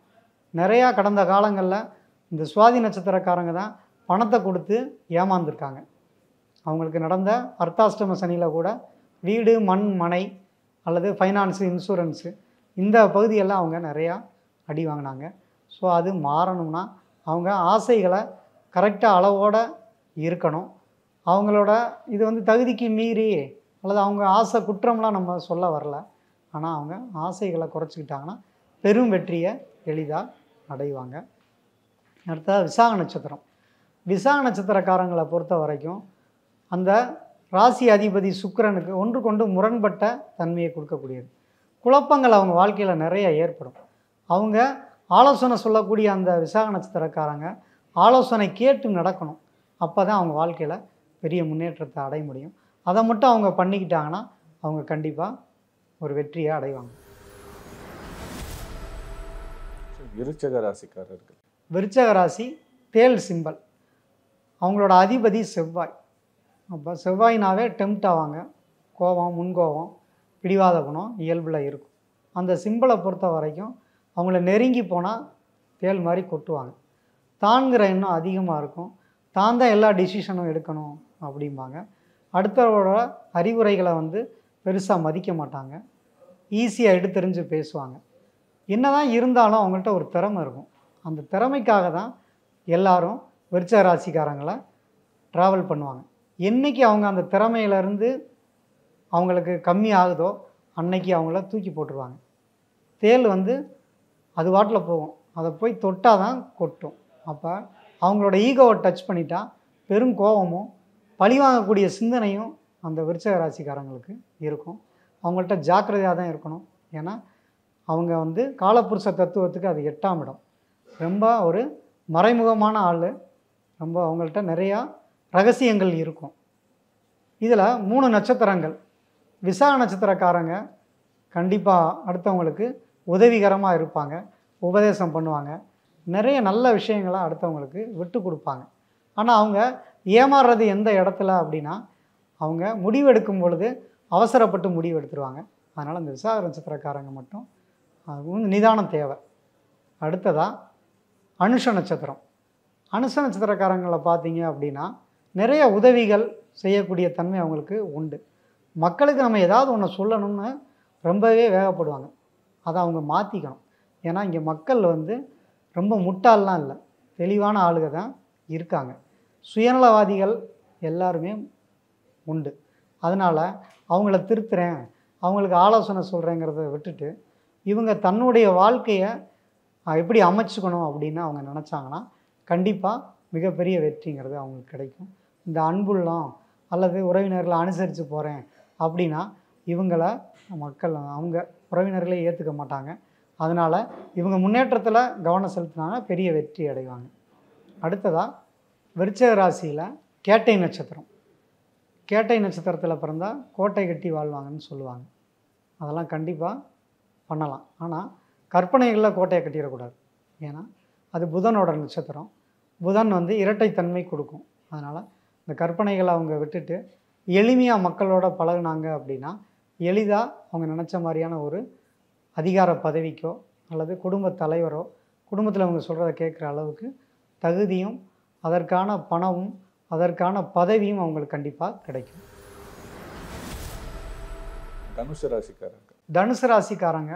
நிறையா கடந்த காலங்களில் இந்த சுவாதி நட்சத்திரக்காரங்க தான் பணத்தை கொடுத்து ஏமாந்துருக்காங்க. அவங்களுக்கு நடந்த அர்த்தாஷ்டம சனியில் கூட வீடு, மண், மனை அல்லது ஃபைனான்ஸு, இன்சூரன்ஸு இந்த பகுதியெல்லாம் அவங்க நிறையா அடி வாங்கினாங்க. ஸோ அது மாறணும்னா அவங்க ஆசைகளை கரெக்டாக அளவோடு இருக்கணும். அவங்களோட இது வந்து தகுதிக்கு மீறி அல்லது அவங்க ஆசை குற்றம்லாம் நம்ம சொல்ல வரல. ஆனால் அவங்க ஆசைகளை குறைச்சிக்கிட்டாங்கன்னா பெரும் வெற்றியை எளிதாக அடைவாங்க. அடுத்தது விசாக நட்சத்திரம். விசாக நட்சத்திரக்காரங்களை பொறுத்த வரைக்கும் அந்த ராசி அதிபதி சுக்கிரனுக்கு ஒன்றுக்கொண்டு முரண்பட்ட தன்மையை கொடுக்கக்கூடியது. குழப்பங்கள் அவங்க வாழ்க்கையில் நிறைய ஏற்படும். அவங்க ஆலோசனை சொல்லக்கூடிய அந்த விசாக நட்சத்திரக்காரங்க ஆலோசனை கேட்டு நடக்கணும். அப்போ தான் அவங்க வாழ்க்கையில் பெரிய முன்னேற்றத்தை அடைய முடியும். அதை மட்டும் அவங்க பண்ணிக்கிட்டாங்கன்னா அவங்க கண்டிப்பாக ஒரு வெற்றியை அடைவாங்க. விருச்சக ராசிக்காரர்கள். விருச்சக ராசி தேல் சிம்பல். அவங்களோட அதிபதி செவ்வாய். அப்போ செவ்வாயினாவே டெம்ப்ட் ஆவாங்க. கோபம், முன்கோபம், பிடிவாத குணம் இயல்பில் இருக்கும். அந்த சிம்பலை பொறுத்த வரைக்கும் அவங்கள நெருங்கி போனால் தேல் மாதிரி கொட்டுவாங்க. தான்கிற எண்ணம் அதிகமாக இருக்கும். தான் தான் எல்லா டிசிஷனும் எடுக்கணும் அப்படிம்பாங்க. அடுத்தவரோட அறிவுரைகளை வந்து பெருசாக மதிக்க மாட்டாங்க. ஈஸியாக எடுத்தெறிஞ்சு பேசுவாங்க. என்ன தான் இருந்தாலும் அவங்கள்ட்ட ஒரு திறமை இருக்கும். அந்த திறமைக்காக தான் எல்லாரும் விருச்சக ராசிக்காரங்களை ட்ராவல் பண்ணுவாங்க. என்றைக்கு அவங்க அந்த திறமையிலேருந்து அவங்களுக்கு கம்மி ஆகுதோ அன்னைக்கு அவங்கள தூக்கி போட்டுருவாங்க. தேல் வந்து அது வாட்டில் போகும். அதை போய் தொட்டால் தான் கொட்டும். அப்போ அவங்களோட ஈகோவை டச் பண்ணிட்டா பெரும் கோபமும் பழிவாங்கக்கூடிய சிந்தனையும் அந்த விருச்சக ராசிக்காரங்களுக்கு இருக்கும். அவங்கள்ட்ட ஜாக்கிரதையாக தான் இருக்கணும். ஏன்னா அவங்க வந்து காலப்புருஷ தத்துவத்துக்கு அது 8ஆம் இடம். ரொம்ப ஒரு மறைமுகமான ஆள். ரொம்ப அவங்கள்ட்ட நிறையா ரகசியங்கள் இருக்கும். இதில் 3 நட்சத்திரங்கள். விசாக நட்சத்திரக்காரங்க கண்டிப்பாக அடுத்தவங்களுக்கு உதவிகரமாக இருப்பாங்க, உபதேசம் பண்ணுவாங்க, நிறைய நல்ல விஷயங்களை அடுத்தவங்களுக்கு விட்டு கொடுப்பாங்க. ஆனால் அவங்க ஏமாறுறது எந்த இடத்துல அப்படின்னா அவங்க முடிவெடுக்கும் பொழுது அவசரப்பட்டு முடிவு எடுத்துருவாங்க. அதனால் அந்த விசாக நட்சத்திரக்காரங்க மட்டும் நிதானம் தேவை. அடுத்ததாக அனுஷ நட்சத்திரம். அனுஷ நட்சத்திரக்காரங்களை பார்த்தீங்க அப்படின்னா நிறைய உதவிகள் செய்யக்கூடிய தன்மை அவங்களுக்கு உண்டு. மக்களுக்கு நம்ம ஏதாவது ஒன்று சொல்லணும்னு ரொம்பவே வேகப்படுவாங்க. அதை அவங்க மாற்றிக்கணும். ஏன்னா இங்கே மக்கள் வந்து ரொம்ப முட்டாள்லாம் இல்லை, தெளிவான ஆளுக தான் இருக்காங்க. சுயநலவாதிகள் எல்லாருமே உண்டு. அதனால் அவங்கள திருத்துறேன், அவங்களுக்கு ஆலோசனை சொல்கிறேங்கிறத விட்டுட்டு இவங்க தன்னுடைய வாழ்க்கையை எப்படி அமைச்சுக்கணும் அப்படின்னு அவங்க நினச்சாங்கன்னா கண்டிப்பாக மிகப்பெரிய வெற்றிங்கிறது அவங்களுக்கு கிடைக்கும். இந்த அன்புள்ளம் அல்லது உறவினர்களை அனுசரித்து போகிறேன் அப்படின்னா இவங்கள மக்கள் அவங்க உறவினர்களே ஏற்றுக்க மாட்டாங்க. அதனால் இவங்க முன்னேற்றத்தில் கவனம் செலுத்தினாங்கன்னா பெரிய வெற்றி அடைவாங்க. அடுத்ததாக விருச்சிக ராசியில் கேட்டை நட்சத்திரம். கேட்டை நட்சத்திரத்தில் பிறந்தால் கோட்டை கட்டி வாழ்வாங்கன்னு சொல்லுவாங்க. அதெல்லாம் கண்டிப்பாக பண்ணலாம். ஆனால் கற்பனைகளில் கோட்டையை கட்டிடக்கூடாது. ஏன்னா அது புதனோட நட்சத்திரம். புதன் வந்து இரட்டைத்தன்மை கொடுக்கும். அதனால் இந்த கற்பனைகளை அவங்க விட்டுட்டு எளிமையாக மக்களோட பழகுனாங்க அப்படின்னா எளிதாக அவங்க நினச்ச மாதிரியான ஒரு அதிகார பதவிக்கோ அல்லது குடும்ப தலைவரோ குடும்பத்தில் அவங்க சொல்கிறத கேட்குற அளவுக்கு தகுதியும் அதற்கான பணமும் அதற்கான பதவியும் அவங்களுக்கு கண்டிப்பாக கிடைக்கும். தனுசு ராசிக்காரங்க. தனுசு ராசிக்காரங்க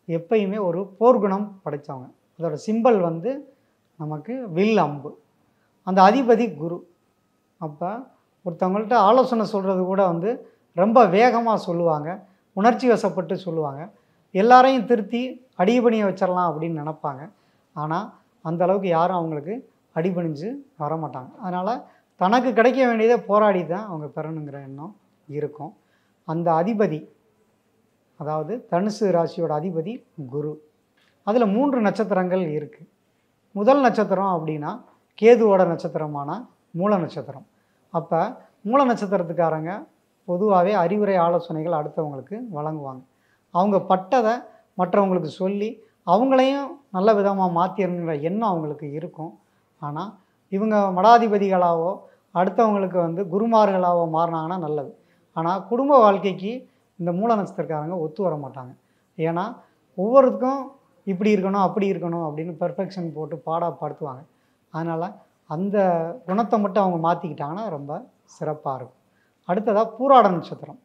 எப்பயுமே ஒரு போர்க்குணம் படைத்தவங்க. அதோட சிம்பல் வந்து நமக்கு வில், அம்பு. அந்த அதிபதி குரு. அப்போ ஒருத்தவங்கள்ட்ட ஆலோசனை சொல்கிறது கூட வந்து ரொம்ப வேகமாக சொல்லுவாங்க, உணர்ச்சி வசப்பட்டு சொல்லுவாங்க. எல்லாரையும் திருத்தி அடிபணிய வச்சிடலாம் அப்படின்னு நினப்பாங்க. ஆனால் அந்த அளவுக்கு யாரும் அவங்களுக்கு அடிபணிஞ்சு வரமாட்டாங்க. அதனால் தனக்கு கிடைக்க வேண்டியதை போராடி தான் அவங்க பெறணுங்கிற எண்ணம் இருக்கும். அந்த அதிபதி, அதாவது தனுசு ராசியோட அதிபதி குரு. அதில் 3 நட்சத்திரங்கள் இருக்குது. முதல் நட்சத்திரம் அப்படின்னா கேதுவோட நட்சத்திரமான மூல நட்சத்திரம். அப்போ மூல நட்சத்திரத்துக்காரங்க பொதுவாகவே அறிவுரை ஆலோசனைகள் அடுத்தவங்களுக்கு வழங்குவாங்க. அவங்க பட்டதை மற்றவங்களுக்கு சொல்லி அவங்களையும் நல்ல விதமாக மாற்றிடுங்கிற எண்ணம் அவங்களுக்கு இருக்கும். ஆனால் இவங்க மடாதிபதிகளாவோ அடுத்தவங்களுக்கு குருமார்களாவோ மாறினாங்கன்னா நல்லது. ஆனால் குடும்ப வாழ்க்கைக்கு இந்த மூல நட்சத்திரக்காரங்க ஒத்து வர மாட்டாங்க. ஏன்னா ஒவ்வொருத்துக்கும் இப்படி இருக்கணும் அப்படி இருக்கணும் அப்படின்னு பெர்ஃபெக்ஷன் போட்டு பாடப்படுத்துவாங்க. அதனால் அந்த குணத்தை மட்டும் அவங்க மாற்றிக்கிட்டாங்கன்னா ரொம்ப சிறப்பாக இருக்கும். அடுத்ததாக பூராட நட்சத்திரம்.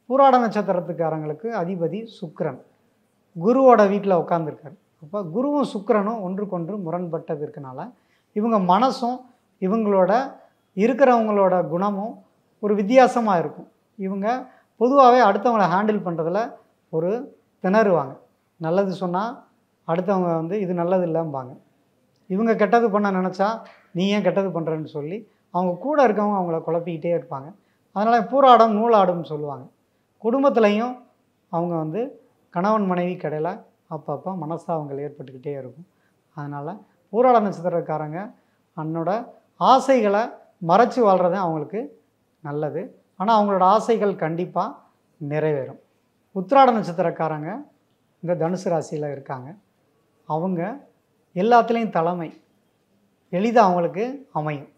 பூராட நட்சத்திரத்துக்காரங்களுக்கு அதிபதி சுக்கிரன் குருவோட வீட்டில் உட்காந்துருக்காரு. அப்போ குருவும் சுக்கிரனும் ஒன்றுக்கொன்று முரண்பட்டது இருக்கனால இவங்க மனசும் இவங்களோட இருக்கிறவங்களோட குணமும் ஒரு வித்தியாசமாக இருக்கும். இவங்க பொதுவாகவே அடுத்தவங்களை ஹேண்டில் பண்ணுறதுல ஒரு திணறுவாங்க. நல்லது சொன்னால் அடுத்தவங்க இது நல்லது இல்லைம்பாங்க. இவங்க கெட்டது பண்ண நினச்சா நீ ஏன் கெட்டது பண்ணுறேன்னு சொல்லி அவங்க கூட இருக்கவங்க அவங்கள குழப்பிக்கிட்டே இருப்பாங்க. அதனால் பூராடம் நூலாடும்னு சொல்லுவாங்க. குடும்பத்துலேயும் அவங்க கணவன் மனைவி கடையில் அப்பப்போ மனஸ்தாபங்கள் ஏற்பட்டுக்கிட்டே இருக்கும். அதனால் பூராட நட்சத்திரக்காரங்க தன்னோட ஆசைகளை மறைச்சி வாழ்கிறது அவங்களுக்கு நல்லது. ஆனால் அவங்களோட ஆசைகள் கண்டிப்பாக நிறைவேறும். உத்திராட நட்சத்திரக்காரங்க இந்த தனுசு ராசியில் இருக்காங்க. அவங்க எல்லாத்துலேயும் தலைமை எளிதாக அவங்களுக்கு அமையும்.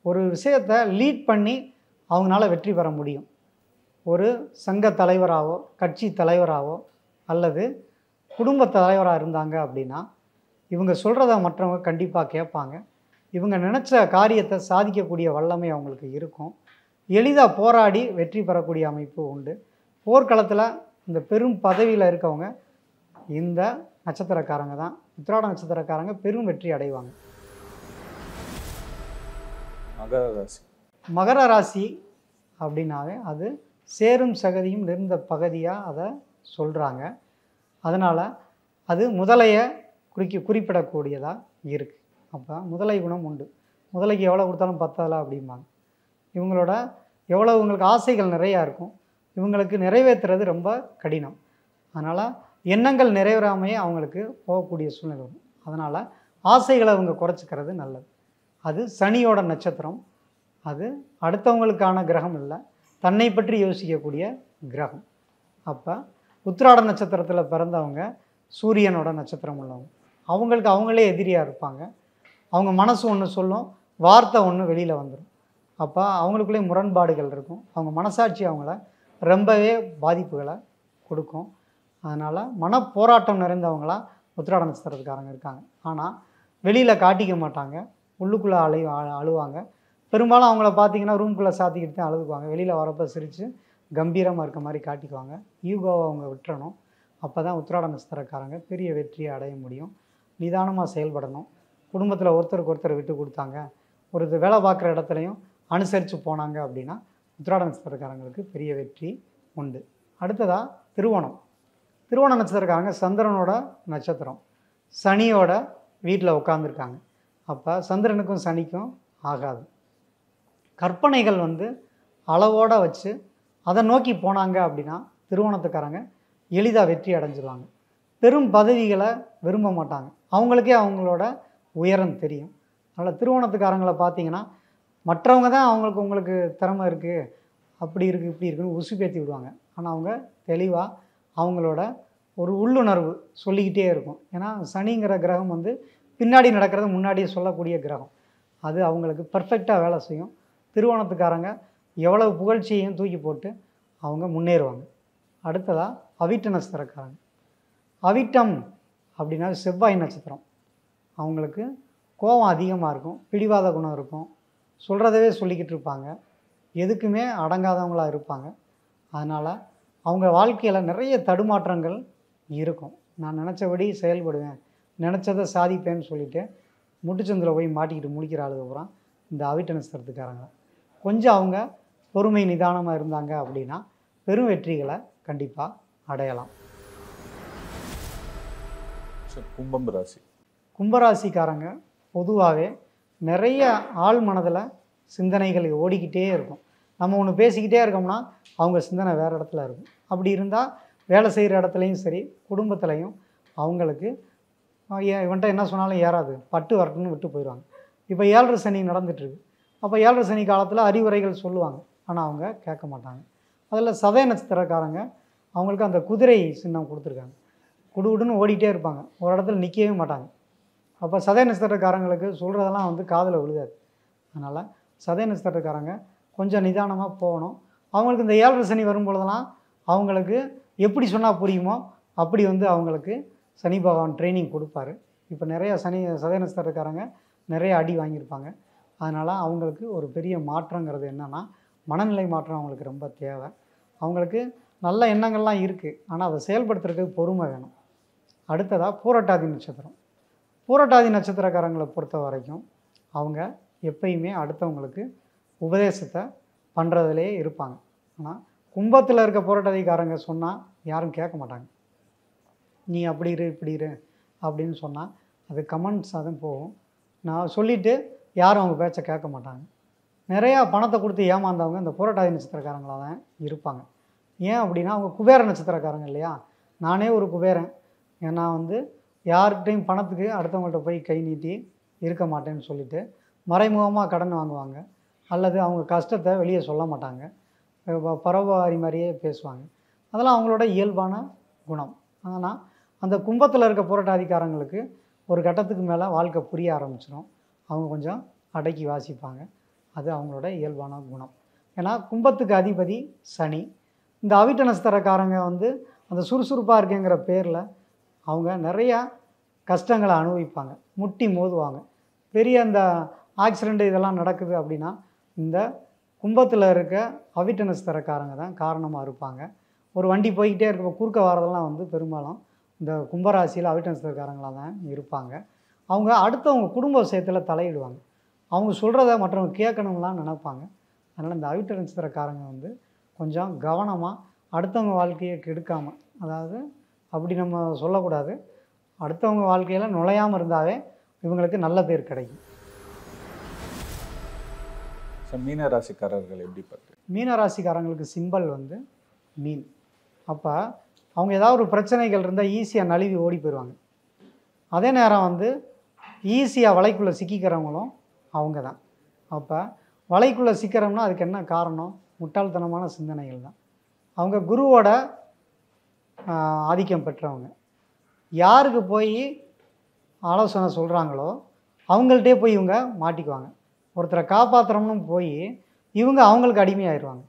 ஒரு விஷயத்தை லீட் பண்ணி அவங்களால வெற்றி பெற முடியும். ஒரு சங்க தலைவராகவோ கட்சி தலைவராகவோ அல்லது குடும்ப தலைவராக இருந்தாங்க அப்படின்னா இவங்க சொல்கிறத மற்றவங்க கண்டிப்பாக கேட்பாங்க. இவங்க நினச்ச காரியத்தை சாதிக்கக்கூடிய வல்லமை அவங்களுக்கு இருக்கும். எளிதாக போராடி வெற்றி பெறக்கூடிய அமைப்பு உண்டு. போர்க்களத்தில் இந்த பெரும் பதவியில் இருக்கவங்க இந்த நட்சத்திரக்காரங்க தான். உத்திராட நட்சத்திரக்காரங்க பெரும் வெற்றி அடைவாங்க. மகர ராசி. மகர ராசி அப்படின்னாவே அது சேரும் சகதியும் நிறைந்த பகுதியாக அதை சொல்கிறாங்க. அதனால் அது முதலையை குறிப்பிடக்கூடியதாக இருக்குது. அப்போ முதலை குணம் உண்டு. முதலைக்கு எவ்வளோ கொடுத்தாலும் பத்தலை அப்படிம்பாங்க. இவங்களோட எவ்வளோ இவங்களுக்கு ஆசைகள் நிறையா இருக்கும். இவங்களுக்கு நிறைவேற்றுறது ரொம்ப கடினம். அதனால் எண்ணங்கள் நிறைவேறாமையே அவங்களுக்கு போகக்கூடிய சூழ்நிலை வரும். அதனால் ஆசைகளை அவங்க குறைச்சிக்கிறது நல்லது. அது சனியோட நட்சத்திரம். அது அடுத்தவங்களுக்கான கிரகம் இல்லை, தன்னை பற்றி யோசிக்கக்கூடிய கிரகம். அப்போ உத்திராட நட்சத்திரத்தில் பிறந்தவங்க சூரியனோட நட்சத்திரம் உள்ளவங்க. அவங்களுக்கு அவங்களே எதிரியாக இருப்பாங்க. அவங்க மனசு ஒன்று சொல்லும், வார்த்தை ஒன்று வெளியில் வந்துடும். அப்போ அவங்களுக்குள்ளே முரண்பாடுகள் இருக்கும். அவங்க மனசாட்சி அவங்கள ரொம்பவே பாதிப்புகளை கொடுக்கும். அதனால் மனப்போராட்டம் நிறைந்தவங்களாக உத்திராட நட்சத்திரத்துக்காரங்க இருக்காங்க. ஆனால் வெளியில் காட்டிக்க மாட்டாங்க, உள்ளுக்குள்ளே அழுவாங்க. பெரும்பாலும் அவங்கள பார்த்திங்கன்னா ரூம்குள்ளே சாத்திக்கிட்டு தான் அழுதுக்குவாங்க. வெளியில் வரப்போ சிரித்து கம்பீரமாக இருக்க மாதிரி காட்டிக்குவாங்க. ஈகோவை அவங்க விட்டுறணும். அப்போ தான் உத்திராட நட்சத்திரக்காரங்க பெரிய வெற்றியை அடைய முடியும். நிதானமாக செயல்படணும். குடும்பத்தில் ஒருத்தருக்கு ஒருத்தர் விட்டு கொடுத்தாங்க, ஒரு வேலை பார்க்குற இடத்துலையும் அனுசரித்து போனாங்க அப்படின்னா உத்திராட நட்சத்திரக்காரங்களுக்கு பெரிய வெற்றி உண்டு. அடுத்ததாக திருவோணம். திருவோண நட்சத்திரக்காரங்க சந்திரனோட நட்சத்திரம். சனியோட வீட்டில் உட்காந்துருக்காங்க. அப்போ சந்திரனுக்கும் சனிக்கும் ஆகாது. கற்பனைகள் அளவோடு வச்சு அதை நோக்கி போனாங்க அப்படின்னா திருவோணத்துக்காரங்க எளிதாக வெற்றி அடைஞ்சிருவாங்க. பெரும் பதவிகளை விரும்ப மாட்டாங்க. அவங்களுக்கே அவங்களோட உயரம் தெரியும். அதனால் திருவோணத்துக்காரங்களை பார்த்தீங்கன்னா மற்றவங்க தான் உங்களுக்கு திறமை இருக்குது, அப்படி இருக்குது இப்படி இருக்குன்னு உசுப்பேற்றி விடுவாங்க. ஆனால் அவங்க தெளிவாக அவங்களோட ஒரு உள்ளுணர்வு சொல்லிக்கிட்டே இருக்கும். ஏன்னா சனிங்கிற கிரகம் பின்னாடி நடக்கிறத முன்னாடியே சொல்லக்கூடிய கிரகம். அது அவங்களுக்கு பர்ஃபெக்டாக வேலை செய்யும். திருவோணத்துக்காரங்க எவ்வளவு புகழ்ச்சியையும் தூக்கி போட்டு அவங்க முன்னேறுவாங்க. அடுத்ததாக அவிட்ட நட்சத்திரக்காரங்க. அவிட்டம் அப்படின்னா செவ்வாய் நட்சத்திரம். அவங்களுக்கு கோபம் அதிகமாக இருக்கும், பிடிவாத குணம் இருக்கும், சொல்கிறதவே சொல்லிக்கிட்டு இருப்பாங்க, எதுக்குமே அடங்காதவங்களாக இருப்பாங்க. அதனால் அவங்க வாழ்க்கையில் நிறைய தடுமாற்றங்கள் இருக்கும். நான் நினச்சபடி செயல்படுவேன், நினச்சதை சாதிப்பேன்னு சொல்லிவிட்டு முட்டுச்சந்தில் போய் மாட்டிக்கிட்டு முழிக்கிற ஆளுக்கப்புறம் இந்த அவிட்ட நட்சத்திரத்துக்காரங்க. கொஞ்சம் அவங்க பொறுமை நிதானமாக இருந்தாங்க அப்படின்னா பெரும் வெற்றிகளை கண்டிப்பாக அடையலாம். சார் கும்பம் ராசி. கும்பராசிக்காரங்க பொதுவாகவே நிறைய ஆள் மனதில் சிந்தனைகள் ஓடிக்கிட்டே இருக்கும். நம்ம ஒன்று பேசிக்கிட்டே இருக்கோம்னா அவங்க சிந்தனை வேறு இடத்துல இருக்கும். அப்படி இருந்தால் வேலை செய்கிற இடத்துலையும் சரி, குடும்பத்துலையும் அவங்களுக்கு இவன்ட்ட என்ன சொன்னாலும் ஏறாது, பட்டு வரட்டுன்னு விட்டு போயிடுவாங்க. இப்போ 7.5 சனி நடந்துட்டுருக்கு. அப்போ 7.5 சனி காலத்தில் அறிவுரைகள் சொல்லுவாங்க, ஆனால் அவங்க கேட்க மாட்டாங்க. அதில் சதய நட்சத்திரக்காரங்க அவங்களுக்கு அந்த குதிரை சின்னம் கொடுத்துருக்காங்க. குடுகுடுன்னு ஓடிட்டே இருப்பாங்க, ஒரு இடத்துல நிற்கவே மாட்டாங்க. அப்போ சதய நட்சத்திரக்காரங்களுக்கு சொல்கிறதெல்லாம் வந்து காதில் விழுகாது. அதனால் சதய நட்சத்திரக்காரங்க கொஞ்சம் நிதானமாக போகணும். அவங்களுக்கு இந்த 7.5 சனி வரும்பொழுதெல்லாம் அவங்களுக்கு எப்படி சொன்னால் புரியுமோ அப்படி வந்து அவங்களுக்கு சனி பகவான் ட்ரைனிங் கொடுப்பாரு. இப்போ நிறைய சதய நட்சத்திரக்காரங்க நிறைய அடி வாங்கியிருப்பாங்க. அதனால் அவங்களுக்கு ஒரு பெரிய மாற்றங்கிறது என்னென்னா, மனநிலை மாற்றம் அவங்களுக்கு ரொம்ப தேவை. அவங்களுக்கு நல்ல எண்ணங்கள்லாம் இருக்குது, ஆனால் அதை செயல்படுத்துறதுக்கு பொறுமை வேணும். அடுத்ததாக பூரட்டாதி நட்சத்திரம். பூரட்டாதி நட்சத்திரக்காரங்களை பொறுத்த வரைக்கும் அவங்க எப்பயுமே அடுத்தவங்களுக்கு உபதேசத்தை பண்ணுறதுலே இருப்பாங்க. ஆனால் கும்பத்தில் இருக்க பூரட்டாதிக்காரங்க சொன்னால் யாரும் கேட்க மாட்டாங்க. நீ அப்படி இரு இப்படி இரு அப்படின்னு சொன்னால் அது கமெண்ட்ஸ் அதுவும் போகும். நான் சொல்லிவிட்டு யாரும் அவங்க பேச்சை கேட்க மாட்டாங்க. நிறையா பணத்தை கொடுத்து ஏமாந்தவங்க இந்த பூரட்டாதி நட்சத்திரக்காரங்களாக தான் இருப்பாங்க. ஏன் அப்படின்னா அவங்க குபேர நட்சத்திரக்காரங்க இல்லையா. நானே ஒரு குபேரன். ஏன்னா வந்து யார்கிட்டையும் பணத்துக்கு அடுத்தவங்கள்ட்ட போய் கை நீட்டி இருக்க மாட்டேன்னு சொல்லிவிட்டு மறைமுகமாக கடன் வாங்குவாங்க, அல்லது அவங்க கஷ்டத்தை வெளியே சொல்ல மாட்டாங்க, பரோபகாரி மாதிரியே பேசுவாங்க. அதெல்லாம் அவங்களோட இயல்பான குணம். ஆனால் அந்த கும்பத்தில் இருக்க பூரட்டாதிக்காரங்களுக்கு ஒரு கட்டத்துக்கு மேலே வாழ்க்கை புரிய ஆரம்பிச்சிடும். அவங்க கொஞ்சம் அடக்கி வாசிப்பாங்க. அது அவங்களோட இயல்பான குணம். ஏன்னா கும்பத்துக்கு அதிபதி சனி. இந்த அவிட்ட நட்சத்திரக்காரங்க வந்து அந்த சுறுசுறுப்பாக இருக்குங்கிற பேரில் அவங்க நிறையா கஷ்டங்களை அனுபவிப்பாங்க, முட்டி மோதுவாங்க. பெரிய அந்த ஆக்சிடெண்ட் இதெல்லாம் நடக்குது அப்படின்னா இந்த கும்பத்தில் இருக்க அவிட்ட நட்சத்திரக்காரங்க தான் காரணமாக இருப்பாங்க. ஒரு வண்டி போய்கிட்டே இருக்க குறுக்க வரதெல்லாம் வந்து பெரும்பாலும் இந்த கும்பராசியில் அவிட்ட நட்சத்திரக்காரங்களாக தான் இருப்பாங்க. அவங்க அடுத்தவங்க குடும்ப விஷயத்தில் தலையிடுவாங்க. அவங்க சொல்கிறத மற்றவங்க கேட்கணும்லாம் நினைப்பாங்க. அதனால் இந்த அவிட்ட நட்சத்திரக்காரங்க வந்து கொஞ்சம் கவனமாக அடுத்தவங்க வாழ்க்கையை கெடுக்காமல், அதாவது அப்படி நம்ம சொல்லக்கூடாது, அடுத்தவங்க வாழ்க்கையில் நுழையாமல் இருந்தாவே இவங்களுக்கு நல்ல பேர் கிடைக்கும். மீன ராசிக்காரர்கள் எப்படி பார்த்து? மீன ராசிக்காரங்களுக்கு சிம்பல் வந்து மீன். அப்போ அவங்க ஏதாவது ஒரு பிரச்சனைகள் இருந்தால் ஈஸியாக நழுவி ஓடி போயிடுவாங்க. அதே நேரம் வந்து ஈஸியாக வலைக்குள்ளே சிக்கிக்கிறவங்களும் அவங்க தான். அப்போ வலைக்குள்ளே சிக்கிறோம்னா அதுக்கு என்ன காரணம்? முட்டாள்தனமான சிந்தனைகள் தான். அவங்க குருவோட ஆதிக்கம் பெற்றவங்க. யாருக்கு போய் ஆலோசனை சொல்கிறாங்களோ அவங்கள்ட்டே போய் இவங்க மாட்டிக்குவாங்க. ஒருத்தரை காப்பாற்றுறோம்னு போய் இவங்க அவங்களுக்கு அடிமையாயிடுவாங்க.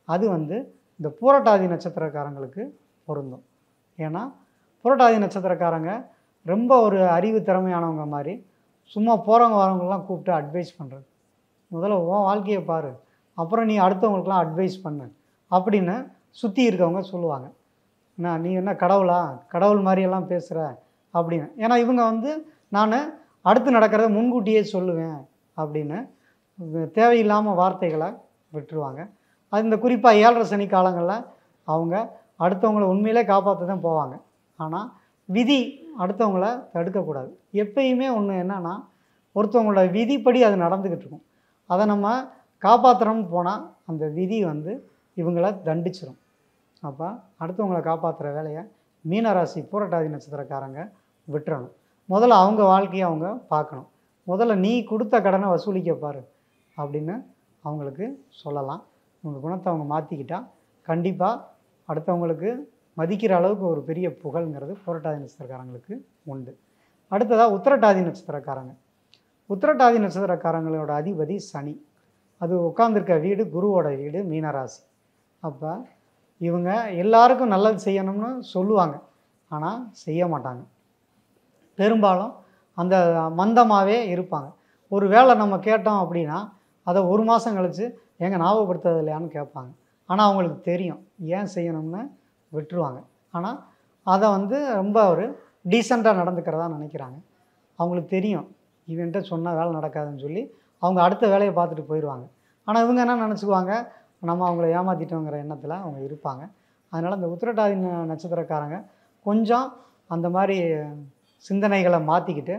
அது வந்து இந்த பூரட்டாதி நட்சத்திரக்காரங்களுக்கு பொருந்தும். ஏன்னா பூரட்டாதி நட்சத்திரக்காரங்க ரொம்ப ஒரு அறிவு திறமையானவங்க மாதிரி சும்மா போகிறவங்க வரவங்களாம் கூப்பிட்டு அட்வைஸ் பண்ணுறது. முதல்ல உன் வாழ்க்கையை பாரு, அப்புறம் நீ அடுத்தவங்களுக்கெலாம் அட்வைஸ் பண்ணு அப்படின்னு சுற்றி இருக்கவங்க சொல்லுவாங்க. நீ என்ன கடவுளா, கடவுள் மாதிரியெல்லாம் பேசுகிற அப்படின்னு. ஏன்னா இவங்க வந்து நான் அடுத்து நடக்கிறத முன்கூட்டியே சொல்லுவேன் அப்படின்னு தேவையில்லாமல் வார்த்தைகளை விட்டுருவாங்க. அது இந்த குறிப்பாக 7.5 சனி காலங்களில் அவங்க அடுத்தவங்கள உண்மையிலே காப்பாற்ற தான் போவாங்க. ஆனால் விதி அடுத்தவங்கள தடுக்கக்கூடாது. எப்பயுமே ஒன்று என்னென்னா, ஒருத்தவங்களோட விதிப்படி அது நடந்துக்கிட்டு இருக்கும். அதை நம்ம காப்பாற்றுறோம்னு போனால் அந்த விதி வந்து இவங்களை தண்டிச்சிடும். அப்போ அடுத்தவங்களை காப்பாற்றுற வேலையை மீனராசி பூரட்டாதி நட்சத்திரக்காரங்க விட்டுறணும். முதல்ல அவங்க வாழ்க்கையை அவங்க பார்க்கணும். முதல்ல நீ கொடுத்த கடனை வசூலிக்க பாரு அப்படின்னு அவங்களுக்கு சொல்லலாம். உங்கள் குணத்தை அவங்க மாற்றிக்கிட்டால் கண்டிப்பாக அடுத்தவங்களுக்கு மதிக்கிற அளவுக்கு ஒரு பெரிய புகழ்ங்கிறது பூரட்டாதி நட்சத்திரக்காரங்களுக்கு உண்டு. அடுத்ததாக உத்திரட்டாதி நட்சத்திரக்காரங்க. உத்திரட்டாதி நட்சத்திரக்காரங்களோட அதிபதி சனி. அது உட்கார்ந்துருக்க வீடு குருவோட வீடு மீனராசி. அப்போ இவங்க எல்லாருக்கும் நல்லது செய்யணும்னு சொல்லுவாங்க, ஆனால் செய்ய மாட்டாங்க. பெரும்பாலும் அந்த மந்தமாகவே இருப்பாங்க. ஒரு வேளை நம்ம கேட்டோம் அப்படின்னா அதை 1 மாதம் கழித்து எங்க ஞாபகப்படுத்துறது இல்லையான்னு கேட்பாங்க. ஆனால் அவங்களுக்கு தெரியும் ஏன் செய்யணும்னு விட்டுருவாங்க. ஆனால் அதை வந்து ரொம்ப ஒரு டீசெண்டாக நடந்துக்கிறதா நினைக்கிறாங்க. அவங்களுக்கு தெரியும் இவன்ட்ட சொன்னால் வேலை நடக்காதுன்னு சொல்லி அவங்க அடுத்த வேலையை பார்த்துட்டு போயிடுவாங்க. ஆனால் இவங்க என்ன நினச்சிக்குவாங்க, நம்ம அவங்கள ஏமாற்றிட்டோங்கிற எண்ணத்தில் அவங்க இருப்பாங்க. அதனால் இந்த உத்திரட்டாதி நட்சத்திரக்காரங்க கொஞ்சம் அந்த மாதிரி சிந்தனைகளை மாற்றிக்கிட்டு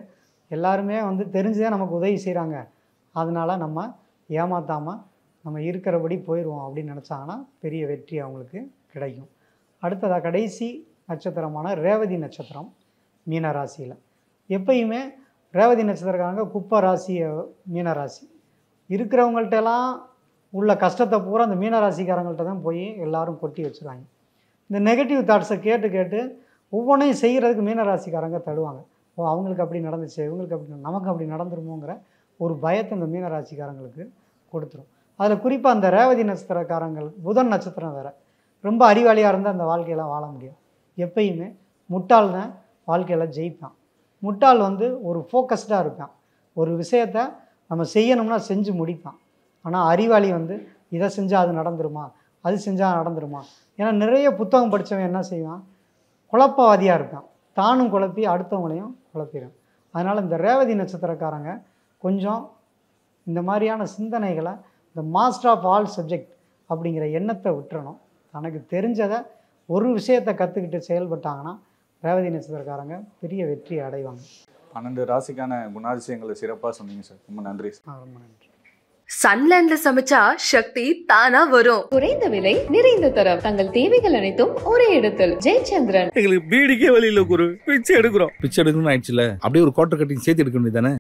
எல்லாருமே வந்து தெரிஞ்சே நமக்கு உதவி செய்கிறாங்க, அதனால் நம்ம ஏமாற்றாமல் நம்ம இருக்கிறபடி போயிடுவோம் அப்படின்னு நினச்சாங்கன்னா பெரிய வெற்றி அவங்களுக்கு கிடைக்கும். அடுத்ததாக கடைசி நட்சத்திரமான ரேவதி நட்சத்திரம் மீன ராசியில். எப்பயுமே ரேவதி நட்சத்திரக்காரங்க குப்பை ராசி, மீன ராசி இருக்கிறவங்கள்ட்டெல்லாம் உள்ள கஷ்டத்தை பூரா அந்த மீனராசிக்காரங்கள்ட்ட தான் போய் எல்லாரும் கொட்டி வச்சுருவாங்க. இந்த நெகட்டிவ் தாட்ஸை கேட்டு கேட்டு ஒவ்வொன்றையும் செய்கிறதுக்கு மீனராசிக்காரங்க தடுவாங்க. ஓ அவங்களுக்கு அப்படி நடந்துச்சு, இவங்களுக்கு அப்படி, நமக்கு அப்படி நடந்துருமோங்கிற ஒரு பயத்தை இந்த மீனராசிக்காரங்களுக்கு கொடுத்துரும். அதில் குறிப்பாக அந்த ரேவதி நட்சத்திரக்காரங்கள், புதன் நட்சத்திரம் வேறு, ரொம்ப அறிவாளியாக இருந்தால் அந்த வாழ்க்கையெல்லாம் வாழ முடியும். எப்பயுமே முட்டாள் தான் வாழ்க்கையில் ஜெயிப்பான். முட்டாள் வந்து ஒரு ஃபோக்கஸ்டாக இருப்பான், ஒரு விஷயத்தை நம்ம செய்யணும்னா செஞ்சு முடிப்பான். ஆனால் அறிவாளி வந்து இதை செஞ்சால் அது நடந்துருமா, அது செஞ்சால் நடந்துருமா. ஏன்னா நிறைய புத்தகம் படித்தவன் என்ன செய்வான், குழப்பவாதியாக இருக்கான், தானும் குழப்பி அடுத்தவங்களையும் குழப்பிடும். அதனால் இந்த ரேவதி நட்சத்திரக்காரங்க கொஞ்சம் இந்த மாதிரியான சிந்தனைகளை, இந்த மாஸ்டர் ஆஃப் ஆல் சப்ஜெக்ட் அப்படிங்கிற எண்ணத்தை விட்டுறணும். தனக்கு தெரிஞ்சதை ஒரு விஷயத்தை கற்றுக்கிட்டு செயல்பட்டாங்கன்னா ரேவதி நட்சத்திரக்காரங்க பெரிய வெற்றி அடைவாங்க. 12 ராசிக்கான குணாதிசயங்களை சிறப்பாக சொன்னீங்க சார். ரொம்ப நன்றி சார். ரொம்ப நன்றி. சன்லேண்ட்ல சமைச்சா சக்தி தானா வரும். குறைந்த விலை, நிறைந்த தரம், தங்கள் தேவைகள் அனைத்தும் ஒரே இடத்தில். ஜெயச்சந்திரன். எங்களுக்கு பீடிக்கே வழி இல்ல குரு, பிச்சை எடுக்கிறோம். பிச்சை எடுக்கணும்னு ஆயிடுச்சுல, அப்படியே ஒரு குவார்டர் கட்டிங் சேர்த்து எடுக்க வேண்டியதானே.